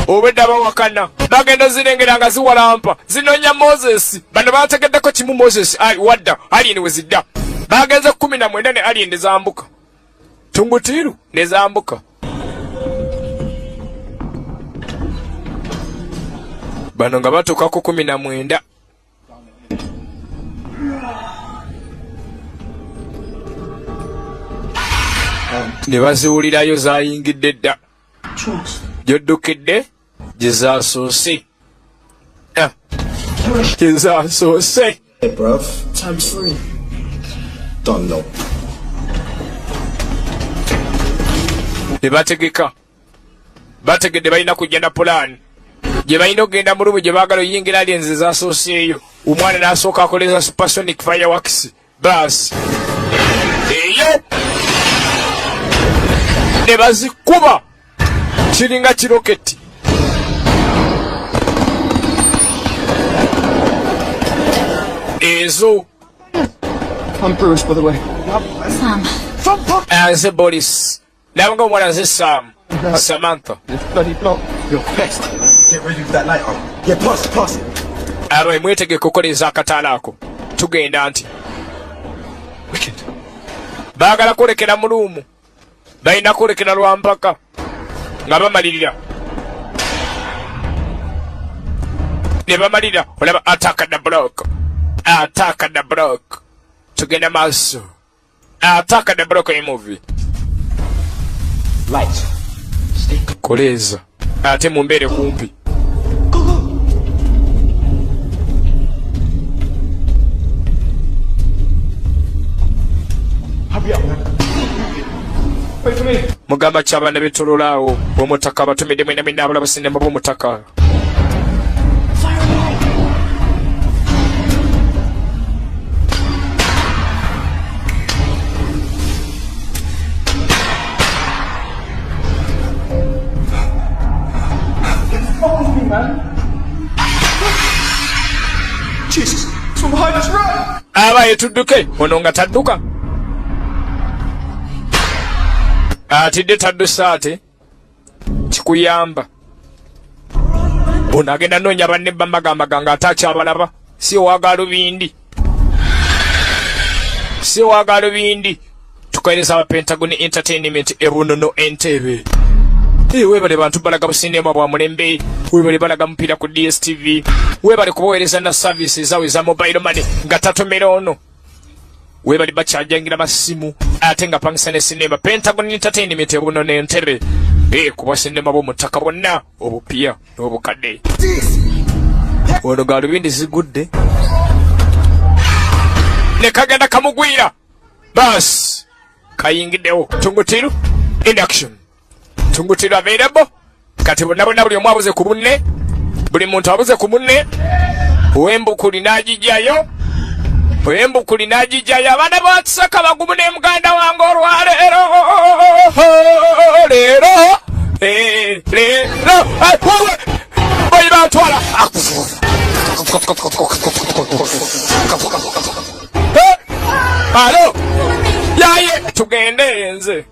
obedda bawakana bagenda zirengera nga ziwalampa zinonya Moses bano bategeddeko kimu Moses wadda alien wezidda bagenze 19 ne alien nezambuka tungutiru nezambuka bano nga batuuka ku 19 ne baziwulirayo zayingidde dda. Gy'oddukidde gye zaasoose. Gye zaasoose. Hey, bruv. Times 3. Don't know. Ne bategeka. Bategedde balina kujja na pulaani. Gye balina okugenda mu lubu gye baagala oyingira aliens ezasooseeyo. Omwana n'asooka akoleza supersonic fireworks. Baasi. Eyo! Ne bazikuba. Kiringa kiroketi. Ezo. I'm Bruce, by the way. Sam. Nze Boris. Nabanga omwana nze Sam. Samantha. This bloody block. You're best. Get ready with that light on. Yeah, pass it. Aba mwetegeke okukoleza akataala ako. Tugenda nti. Wicked. Baagala kwolekera mu luumu. Balina kwolekera lwa mpaka. Nga bamalirira. Ne bamalirira. Olaba attack the block. Attack the block. Tugenda maaso. Attack the block in movie. Light. Koleza. Ate mumbeere kumpi. Mugamba kyabana betololaawo b'omutaka batumidde mwena mwena abalaba sinema b'omutaka. Jesus, it's from behind us, run! Abaye tudduke, ono nga tadduka. Atidde taddusa ate. Kikuyamba. Ono agenda noonya banne bamagamaga nga atakyabalaba. Si owagala bindi. Si owagala bindi. Tukaereza aba Pentagon Entertainment ebunono entebe. Webale bantu balaga businema bwa mulembe. Webale balaga mpira ku DSTV. Webale kubowereza na services zawe za mobile money nga tatomera ono. Webale bachajangira masimu ate nga pangisa ne sinema. Pentagon Entertainment ebunono entebe. Kuba sinema b'omutaka bonna obupya n'obukadde. Ono galubindi zigudde. Ne kagenda kamugwira. Bas. Kayingiddewo. Tungutiru. In action. Tungutiru available. Kati bonna buli omu abuze ku bunne. Buli muntu abuze ku munne. Ow'embukuli n'agijjayo. Ow'embukuli n'agijjayo. Abaana b'Akisaka bagumu ne muganda wange olwaleero. Leero. Leero. Oyi bantwala. Alo. Yaye tugende nze.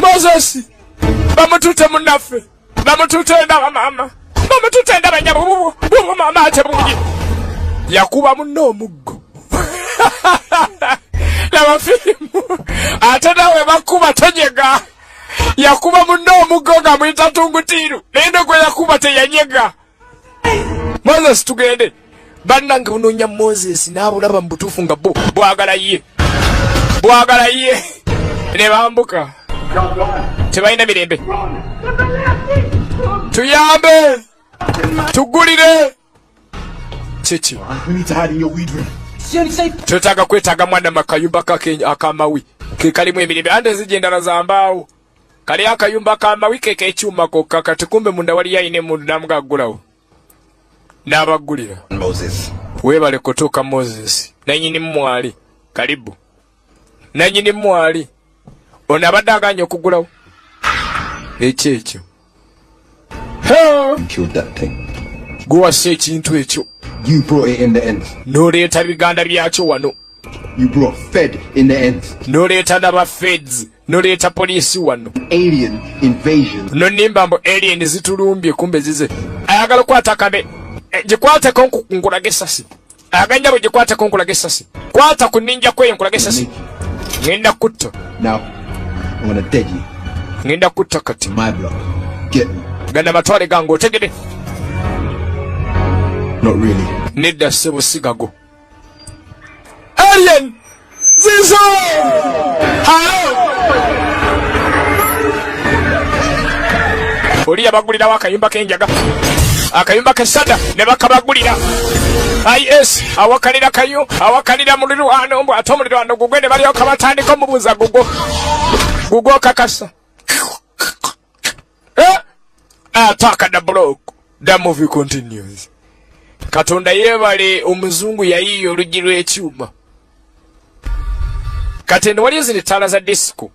Moses. Bamutute munaffe. Bamutute ndaba mama. Bamutute ndaba nyabubu. Bubu mama ate bungi. Yakuba munno omuggo. Laba filimu. Ate nawe bakuba tonyega. Yakuba munno omuggo nga muyita Tungutiru. Nende gwe yakuba teyanyega. Moses tugende. Bannange bunoonya Moses n'abulaba mu butuufu nga bwagala ye. Bwagala ye. Ne bambuka. Tebalina mirembe. Tuyambe. Tugulire. Chichi. Tutaka kwetaaga mwana makayumba kake akamawi. Ke kalimu emirembe. Ande zijendala za mbaawo. Kali akayumba akamawi keke ekyuma kokka kati kumbe munda wali yayine mundu namugagulawo. N'abagulira. Moses. Webale kutuuka Moses. Nanyini mwali. Karibu. Nanyini mwali. Ono abadde aganye okugulawo. Ekyo. Killed that thing. Gwassa ekintu ekyo. You brought it in the end. N'oleeta biganda byakyo wano. You brought Fed in the end. N'oleeta n'aba feds. N'oleeta poliisi wano. Alien invasion. N'onimba mbu alien zitulumbye kumbe zize. Ayagala okukwata kambe. Gikwateko nkulage essasi. Aganja bwe gikwateko nkulage essasi. Kwata ku ninja kweyo nkulage essasi. Ngenda kutta. Now, I'm gonna dead you. Ngenda kutta kati. My block. Get me. Ganda matwale gango otegede. Not really. Nedda sebo sigago. Alien! Zizo! Hello! oli yabagulirawo akayumba k'enjaga akayumba k'essada ne bakabagulira is awakalira kayo awakalira mulirwano mbw ate omulirwano gugwe ne balyoka batandika omubuuza gugwo kakasa ataka the block. The movie continues. Katonda yebale omuzungu yayiyo olugi lw'ekyuma. Katende wali zino ettaala za disco.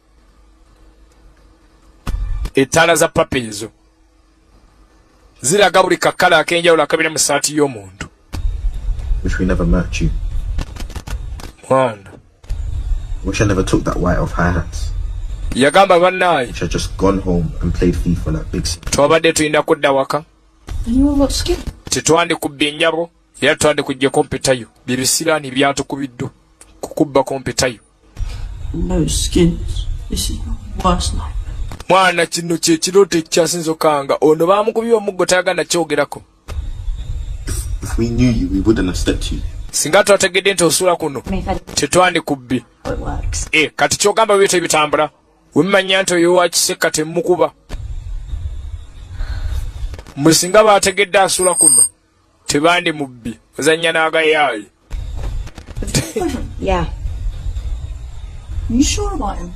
Ettaala za papa ezo. Ziraga buli kakala ak'enjawulo akabire mu ssaati y'omuntu. Wish we never met you. Mwana. Wish I never took that white off hi-hats. Yagamba bannaayi. Wish I'd just gone home and played FIFA like big city. Twabadde tulina kudda waka. And you all got skin? Tetwandikubba enjabo era twandikujja kompetayo bye bisiraani byatukubiddwa kukubba kompetayo. No skins. This is my worst nightmare. Mwana kino kye kirooto ekyasinza okanga ono baamukubye omuggo tayagala kyogerako. If we knew you, we wouldn't have stepped you. Singa twategedde nti osula kuno tetwandikubbi. Kati kyogamba byo tebitambula wemmanya nti oyo wakiseka temukuba. Mwe singa baategedde asula kuno tebandi mubbi ozannya n'agayaayi. Yeah. You sure about him?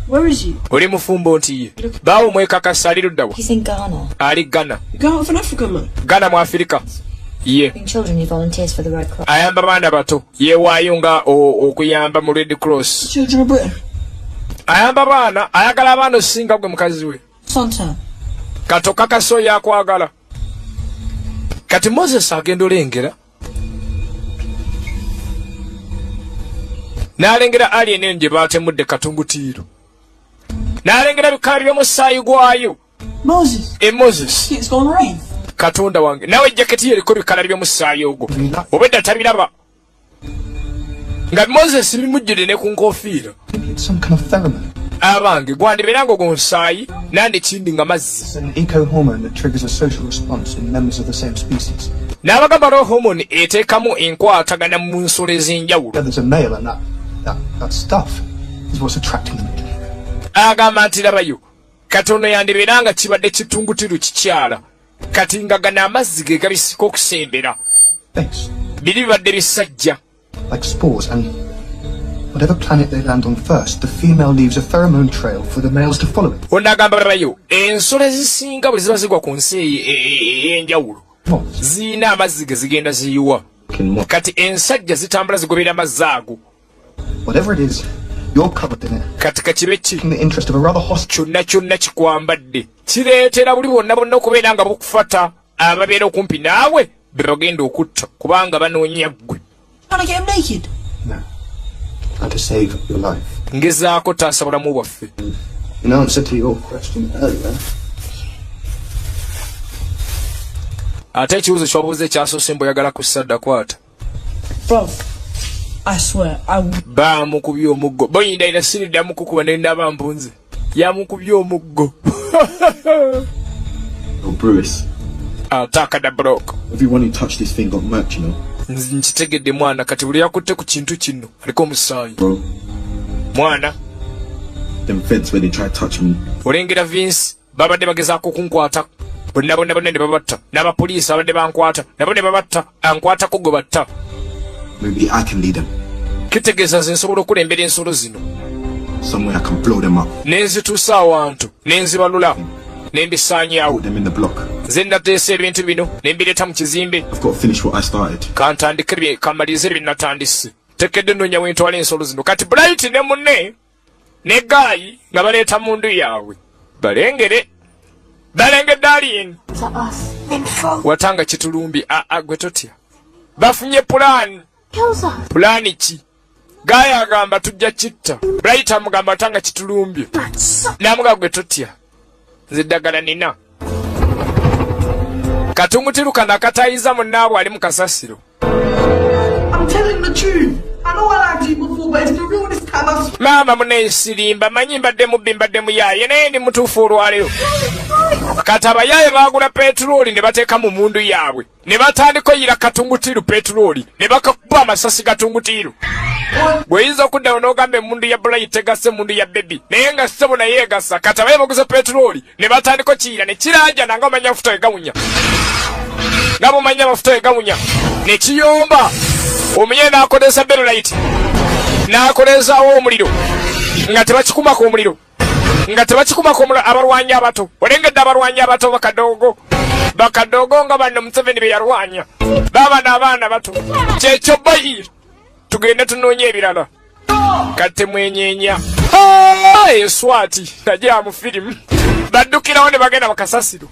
Where is he? Oli mufumbo nti ye baawo mwekakasa ali luddawa. He's in Ghana. Ali Ghana. Go out of an African man. Ghana mu Afirika. Ye. Children who volunteers for the Red Cross. Ayamba baana bato yeewaayo nga okuyamba mu Red Cross. Children of Britain. Ayamba baana ayagala abaana osinga gwe mukazi we. Santa. Kato kakaso yakwagala. Kati Moses agenda olengera. N'alengera alien gye baatemudde katungutiiro. N'alengera bikala by'omusaayi gwayo. Moses. Moses. It's gone rain. Katonda wange nawe jaketi ye eriko bikala by'omusaayi ogwo. Obedda tabiraba. Nga Moses bimujjire ne ku nkofiira. Some kind of pheromone. Abange gwandibeeranga ogwo nsaayi nandi kindi nga mazzi. It's an eco-hormone that triggers a social response in members of the same species. N'abagamba lwo hormone eteekamu enkwatagana mu nsolo ez'enjawulo. Yeah, there's a male and that stuff is what's attracting them. Agamba nti labayo Katonda yandibeeranga kibadde kitungutiru kikyala kati nga gana amazzi ge gabisika okusembera. Biri bibadde bisajja. Like spores, and whatever planet they land on first, the female leaves a pheromone trail for the males to follow it. Onda agamba labayo ensolo ezisinga bwe ziba zigwa ku nsi ey'enjawulo ziina amazzi ge zigenda ziyiwa. Kati ensajja zitambula zigobera amazzi ago. Whatever it is, you're covered in it. Katika kibe ki in the interest of a rather hostile. Kyonna kikwambadde kireetera buli bonna okubeera nga bukufata ababeera okumpi naawe be bagenda okutta kubanga banoonya ggwe. Trying to get him naked? No. And to save your life. Ngezaako taasa bulamu bwaffe. In answer to your question earlier. Ate ekibuuzo ky'obuuza ekyasoose mbweyagala kusadda kwata. Bro, I swear, I will. Baamukubye omuggo. Boyindaira siriddamu kukuba ne ndaba mpunze. Yamukubye omuggo. Oh, Bruce. Ataka the block. Everyone who touched this thing got murked, you know. Nkitegedde mwana kati buli yakutte ku kintu kino aliko omusaayi. Bro. Mwana. Them feds when they try to touch me. Olengera Vince babadde bagezaako kunkwata. Bonna ne babatta. N'abapoliisi abadde bankwata. Nabo ne babatta. Ankwatako gwe batta. Maybe I can lead them. Kitegeeza nze nsobola okulembera ensolo zino. Somewhere I can blow them up. Nenzituusa awantu. Nenzibalula. Nembisaanyaawo. Put them in the block. Nze nateesa ebintu bino nembireeta mu kizimbe. I've got to finish what I started. Kantandike kamalirize bye natandise. Tekedde nnoonya wentwala ensolo zino. Kati Bright ne munne ne Guy nga baleeta mundu yaabwe. Balengedde alien. Watanga kitulumbi. Gwe totya. Bafunye pulaani. Pulaani ki? Guy agamba tujja kitta. Bright amugamba watanga kitulumbye. Namuga gwe totya. Nze ddagala nina. Katungutiru kana akatayiza munnaabwe ali mu kasasiro. I'm telling the truth. I know I lied to you before, but it's the realness time. Mama munesirimba manyi mbadde mubbi mbadde muyaye naye ni mutuufu olwaleero. Kati abayaye baagula petulooli ne bateeka mu mundu yaabwe. Ne batandika oyira katungutiiru petulooli. Ne bakakuba amasasi gatungutiiru. Bw'oyinza okuddawo n'ogamba emundu ya bulayi tegase emundu ya bebi. Naye nga ssebo naye egasa. Kati abaye baguze petulooli ne batandika okiyira ne kiranja nga omanya amafuta egawunya. Nga bw'omanya amafuta egawunya. Ne kiyomba. Omunye n'akozesa berulayiti. N'akolezaawo omuliro. Nga tebakikumako omuliro. Nga tebakikumako abalwanyi abato. Olengedde abalwanyi abato bakadoogo nga banno Museveni be yalwanya. Baba n'abaana bato. Kyekyo bayi. Tugende tunoonye ebirala. Kati mwenyeenya. Eswati. Najja mu firimu. Baddukirawo ne bagenda bakasasiro.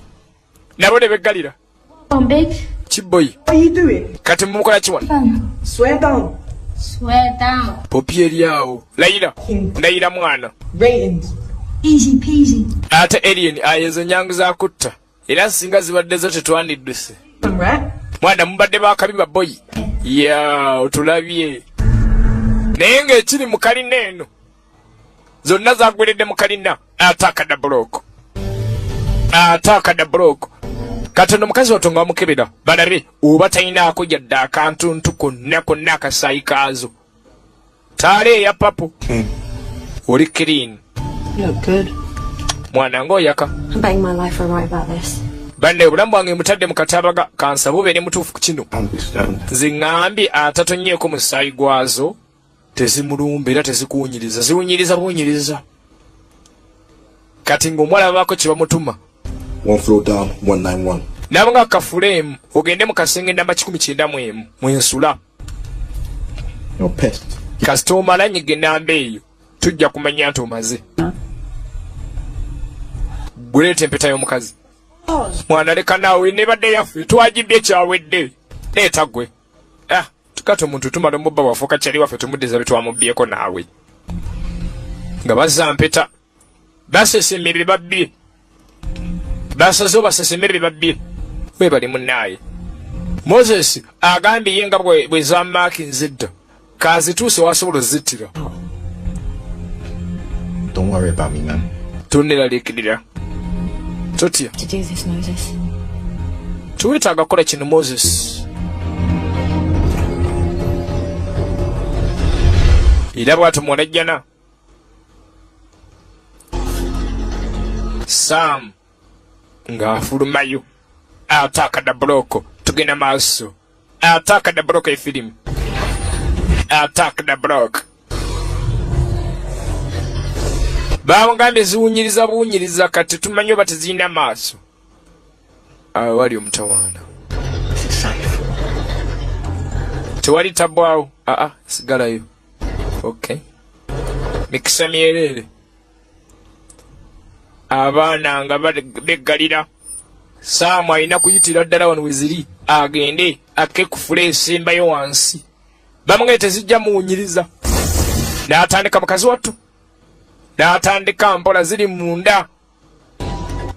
Nabo ne beggalira. Kiboyi. What are you doing? Kati mumukola kiwana. Swear down. Swear down. Popi eryawo. Layira mwana. Ratings. Easy peasy. Ate alien ayenze nyangu za kutta. Era singa zibadde zo tetwandidduse. Right? Mwana mubadde bakabi baboyi. Otulabye. Naye ng'ekiri mu kalina eno. Zonna zagweredde mu kalina. Ataaka da buloko. Katono mukazi watonga wamukebera. Balabe oba talinaako yadde akantuntu konna akasaayi kaazo. Taale eya papo. Oli clean. You look good. Mwana ng'oyaka. I'm betting my life we're right about this. Bande obulamu bwange mutadde mu katabaga kansa bubeere mutuufu ku kino. Ziŋŋambye atatonyeeko musaayi gwazo tezimulumba era tezikuwunyiriza. Ziwunyiriza. Kati ng'omuwala baako kye bamutuma. 1 floor down, 191. Nabo nga kafuleemu ogende mu kasenge namba 191 mwensula. No pest. Kasita omala nyiga enamba eyo tujja kumanya nti omaze. Guleeta empeta y'omukazi. Mwana leka naawe nebadde yaffe twagibbye kyawedde. Leeta gwe. Tukati omuntu tumala omubba wafuuka kyali waffe tumuddiza bitwamubbyeko naawe. Nga bazza mpeta. Basesemme bye babbye. Basazo basesemme bye babbye. Webali munnaaye. Moses agambye ye nga bwe zammaaki nzidda. Kazituuse wasobola ozittira. Don't worry about me, man. Tonneraliikirira. Totya. To do this, Moses. Tuwetaaga kukola kino Moses. Era bw'atyo mwanajjana. Sam ng'afulumayo. Ataaka da buloko. Tugenda maaso. Ataaka da buloko efirimu. Ataaka da buloko. Bamugambye ziwunyiriza kati tumanyi oba tezirina maaso. Awo wali omutawaana. Tewali tabwawo. Sigalayo. Okay. Mikisa myereere. Abaana nga beggalira. Saamu alina kuyitira ddala wano we ziri. Agende akke ku fule esembayo wansi. Bamugambye tezijja muwunyiriza. N'atandika mukazi wattu. N'atandika mpola ziri munda.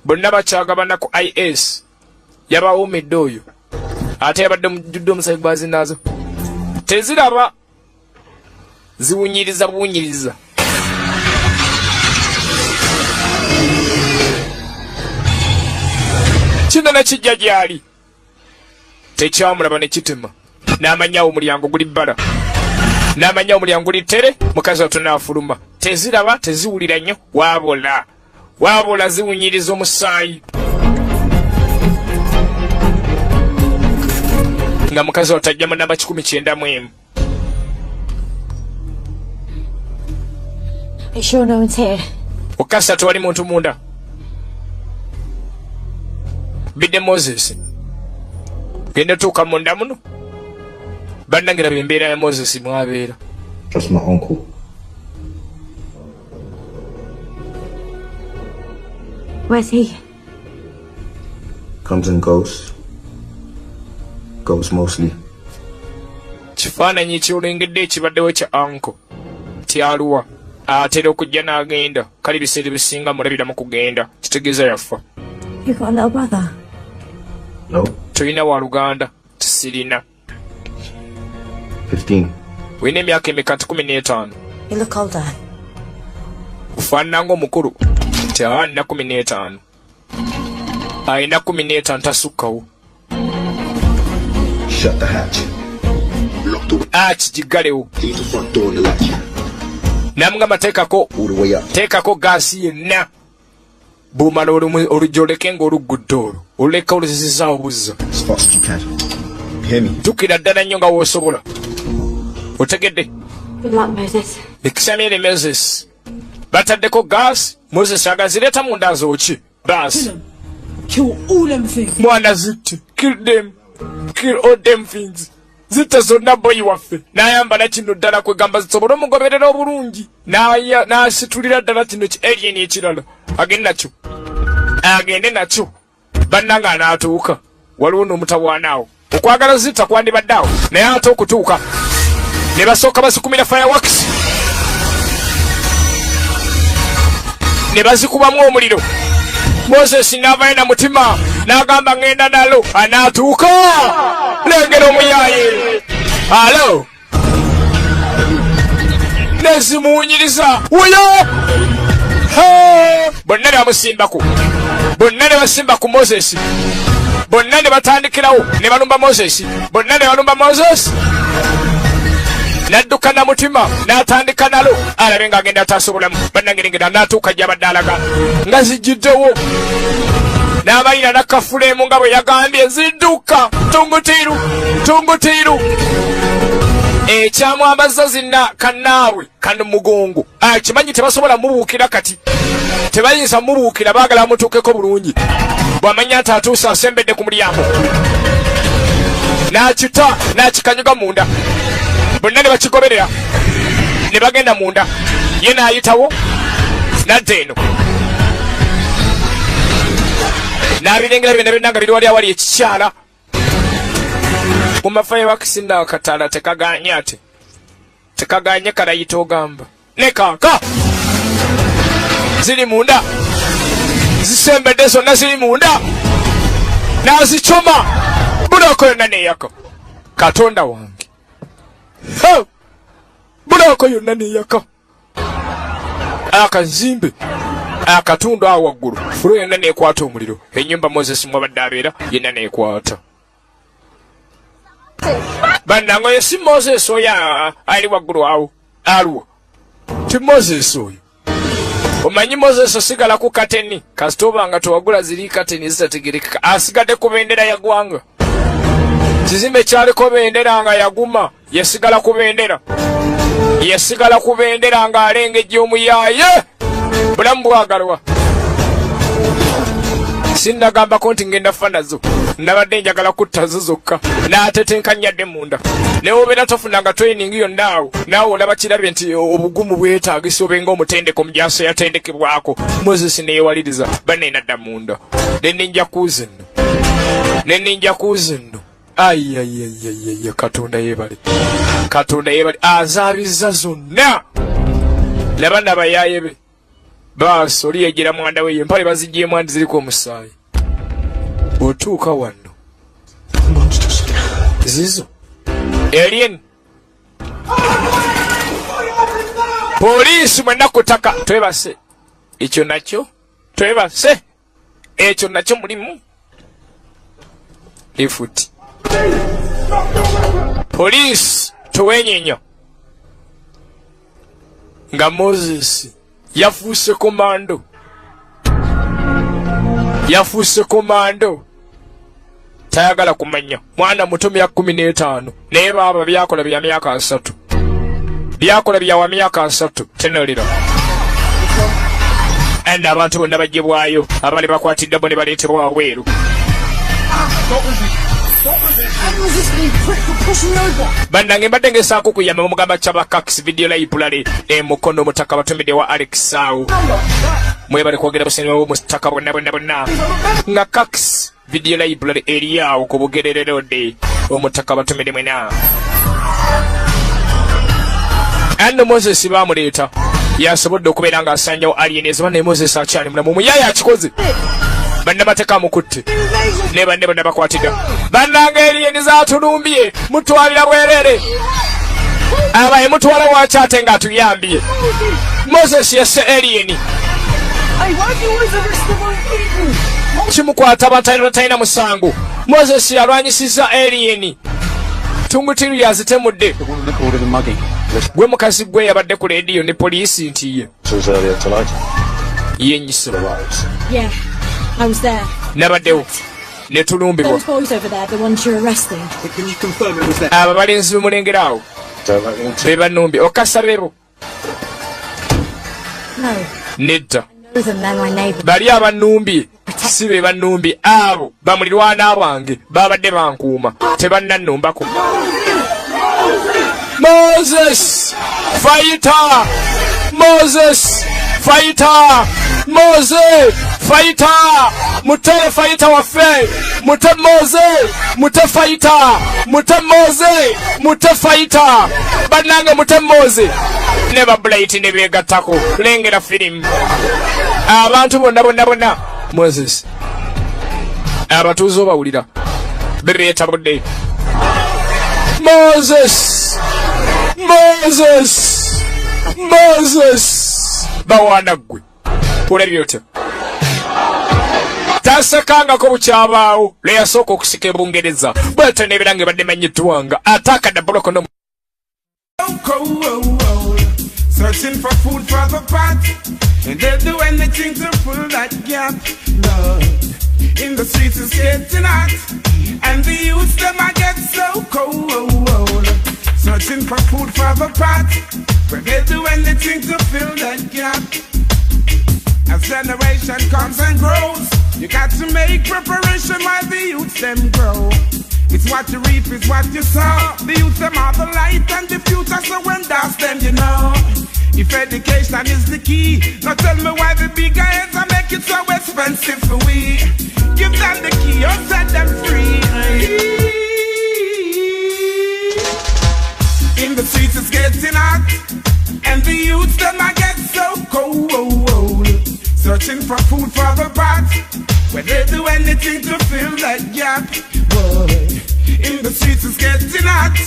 Bonna bakyagabana ku IS. Yabawuumidde oyo. Ate yabadde mujjudde omusayi gwazinaazo. Teziraba. Ziwunyiriza. Kino ne kijja gyali. Tekyamulaba ne kitema. N'amanyawo omulyango guli bbala. N'amanyawo omulyango guli ttere. Mukazi wattu n'afuluma. Teziraba, teziwulira nnyo. Wabula ziwunyiriza omusaayi. Nga mukazi wattu ajja mu namba 191. Are you sure no one's here? Okasa tewali muntu munda. Bidde Moses. Genda tuuka munda muno. Bannange laba embeera ya Moses mwabeera. Just my uncle. Where's he? Comes and goes. Goes mostly. Kifaananyi kyolengedde ekibaddewo kya uncle. Tyaluwa. Atera okujja n'agenda. Kale biseera bisinga mulabira mu kugenda. Kitegeeza yafa. You got a little brother? No. Tulina waluganda. Tisirina. 15. Wina emyaka emeka 15. You look older. Faana ng'omukulu. Tewana 15. Ayina 15 tasukkawo. Shut the hatch. Lock the hatch gigalewo. Leave the front door on the latch. Namugamba teekako. All the way up. Teekako gaasi yenna. Bw'omala olujoleke ng'olugudde olwo. Oluleka oluzizizza obuzza. As fast as you can. Hear me? Jjukira ddala nnyo nga w'osobola. Otegedde? Good luck, Moses. Ekisamiire Moses. Bataddeko gaasi. Moses agazireeta munda azooki. Baasi. Kill all them things. Mwana zitte. Kill them. Kill all them things. Zitte zonna boyi waffe. N'ayambala kino ddala kwegamba zisobole omugoberera obulungi. N'asitulira ddala kino alien ekirala. Agende nakyo. Bannanga anaatuuka. Waliwo n'omutawaanaawo. Okwagala zitta kwandibadde awo. Naye ate okutuuka. Ne basooka bazikumira fireworks. Ne bazikubamu omuliro. Moses n'avaayo na mutima n'agamba ngenda nalo anaatuuka. Lengera omuyaaye. Alo. Nezimuwunyiriza. Wuyo. Bonna ne bamusimbako. Bonna ne basimba ku Moses. Bonna ne batandikirawo ne balumba Moses. Bonna ne balumba Moses. Nadduka na mutima n'atandika nalo alabe ng'agenda atasobolamu. Bannangerengera n'atuuka gy'abadde alaga nga zijjiddewo n'abalina n'akafuleemu nga bwe yagambye zidduka tungutiiru ekyamwambaza zinna kannaabwe kano mugongo kimanyi tebasobola mubuukira kati tebayinza mubuukira baagala mutuukeko bulungi bw'amanya nti atuuse asembedde ku mulyango n'akita n'akikanyuga munda bonna ne bakigoberera ne bagenda munda ye n'ayitawo n'adda eno n'abirengera byonna byonna nga biri wali awali ekikyala mu mafayo bakisinda akataala tekaganye ate tekaganye kalayita ogamba ne kaaka ziri munda zisembedde zonna ziri munda n'azicoma buloko yonna neeyaka Katonda wange buloko yonna neeyaka akazimbe akatundu awo waggulu fulo yonna neekwata omuliro ennyumba Moses mwabadde abeera yenna neekwata bannange oyo si Moses oyo ali waggulu awo aluwa ti Moses oyo omanyi Moses osigala ku kateni kasita oba nga tewagula ziri kateni zitategerekeka asigadde ku bendera ya ggwanga kizimbe kyaliko bendera nga yaguma yasigala ku bendera nga alengejja omuyaaye bulamu bwagalwa sinnagambako nti ngenda fa nazo nabadde njagala kutta zo zokka n'atetenkanyadde munda naye obeera tofunanga training yonna awo naawe olaba kirabye nti obugumu bwetaagisa obenga omutendeko omujaso yatendekebwako Moses neyewaliriza banne nadda munda neninja kuuza enno ayayayayaya Katonda yeebale azaabizza zonna laba nabayaaye be baasi oli yejjera mwanda we empale baziggyemu andi ziriko omusaayi otuuka wano zizo alien poliisi mwenna kutaka twebase ekyo nakyo mulimu lifuti poliisi towenyenyo nga Moses yafuuse komando tayagala kumanya mwana muto myaka 15 naye baba byakola bya myaka 3 tenolira and abantu bonna bajjebwayo abali bakwatidde bo ne baleetebwa waweeru bannange mbadde ngesaako kuyamba mugamba Chaba Kax video library mukono omutaka batumidde wa Alex Awo mwebale kwogera busenyi bw'omutaka bonna nga Kax video library eri awo ku Bugerere Road omutaka batumidde mwena and Moses bamuleeta yasobodde okubeera nga asanjawo alienezi banne Moses akyali mulamu muyaya akikoze banne bateka mukutte ne banne bonna bakwatidde bannange alieni zatulumbye mutwalira bwerere abaye mutwala wakyate nga atuyambye Moses yesse alien. Hey, why do you always arrest the wrong people? Kimukwata batalina musango. Moses yalwanyisiza alien. Tungutiru yazitemudde. Gwe mukazi gwe yabadde ku radio ne poliisi nti ye. Ye nyiso. Yeah, I was there. Nabaddewo. Ne tulumbibwa. Those boys over there, the ones you're arresting. Can you confirm it was there? Abo balenzi bemulengerawo. Be bannumbi. Okassa beebo. No. Nedda. Those are men, my neighbour. Bali abannumbi. Si be bannumbi. Abo bamulirwana bange. Babadde bankuuma. Tebannanumbako. Moses! Fighter! Moses! Fighter! Moses! Fighter! Mute fighter waffe! Mute Moses! Mute fighter! Mute Moses! Mute fighter! Bannange mute Moses! Never blight ne beegattako. Lengera film. Abantu bonna. Moses. Abatuuze obawulira. Bebeetabudde. Moses! Moses! Moses! Bawana gwe. Olabye otya? Tasekangako bukyabaawo lwe yasooka okusika ebungereza. Bwete n'ebirange badde manyiddwanga. Attacked block no. Searching for food for the pot, and they'll do anything to fill that gap. Lord, in the streets it's getting hot, and the youths them I get so cold. Searching for food for the pot, where they'll do anything to fill that gap. As generation comes and grows, you got to make preparation while the youths them grow. It's what you reap, it's what you sow. The youth them are the light and the future, so when that's them you know. If education is the key, now tell me why the big guys are make it so expensive for we. Give them the key or set them free. In the streets it's getting hot, and the youth them I get so cold. Searching for food for the pot, where they do anything to fill that gap. Boy, in the streets it's getting hot,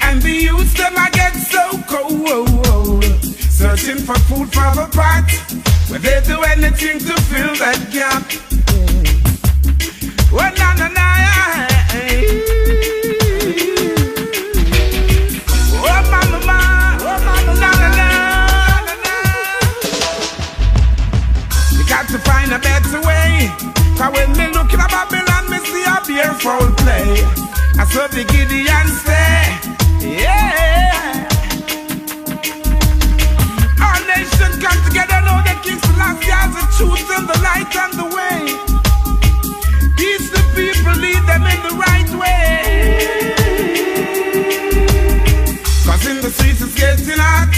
and the youth them I get so cold. Searching for food for the pot, where they do anything to fill that gap. Oh na na na, oh mama, na na na. You got to find a better way, 'cause when me looking at Babylon, me see a beautiful play. I saw the Gideon say, yeah. Our nation come together, know that King Selassie has the truth and the light and the way. Teach the people, lead them in the right way. 'Cause in the streets it's getting hot,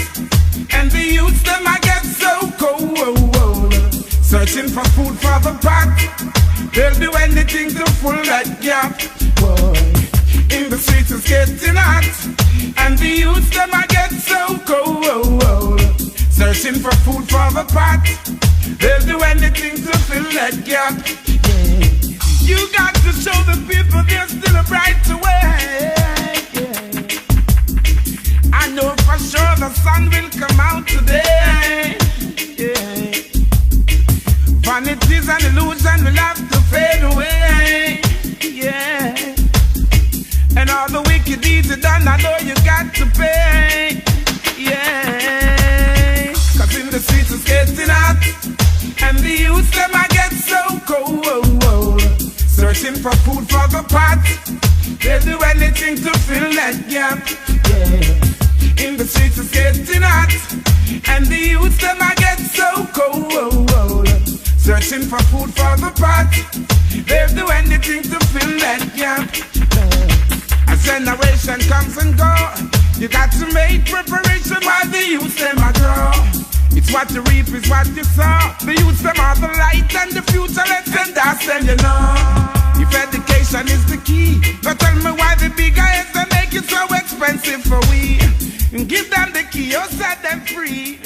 and the youths them I get so cold. Searching for food for the pot, they'll do anything to fill that gap. Boy, in the streets it's getting hot, and the youths them I get so cold. Searching for food for the pot, they'll do anything to fill that gap. Yeah. You got to show the people there's still a brighter way. Yeah. I know for sure the sun will come out today. Yeah. Vanities and illusion will have to fade away. Yeah. And all the wicked deeds are done, I know you got to pay. Yeah. 'Cause in the streets it's getting hot, and the youth them I get so cold. Searching for food for the pot, they'll do anything to fill that gap. Yeah. In the streets it's getting hot, and the youth them I get so cold. Searching for food for the pot, they'll do anything to fill that gap. As generation comes and goes, you got to make preparation while the youth them a grow. It's what you reap, it's what you sow. The youth them are the light and the future, let's send us them you know. If education is the key, now tell me why the big guys they make it so expensive for we. Give them the key or set them free.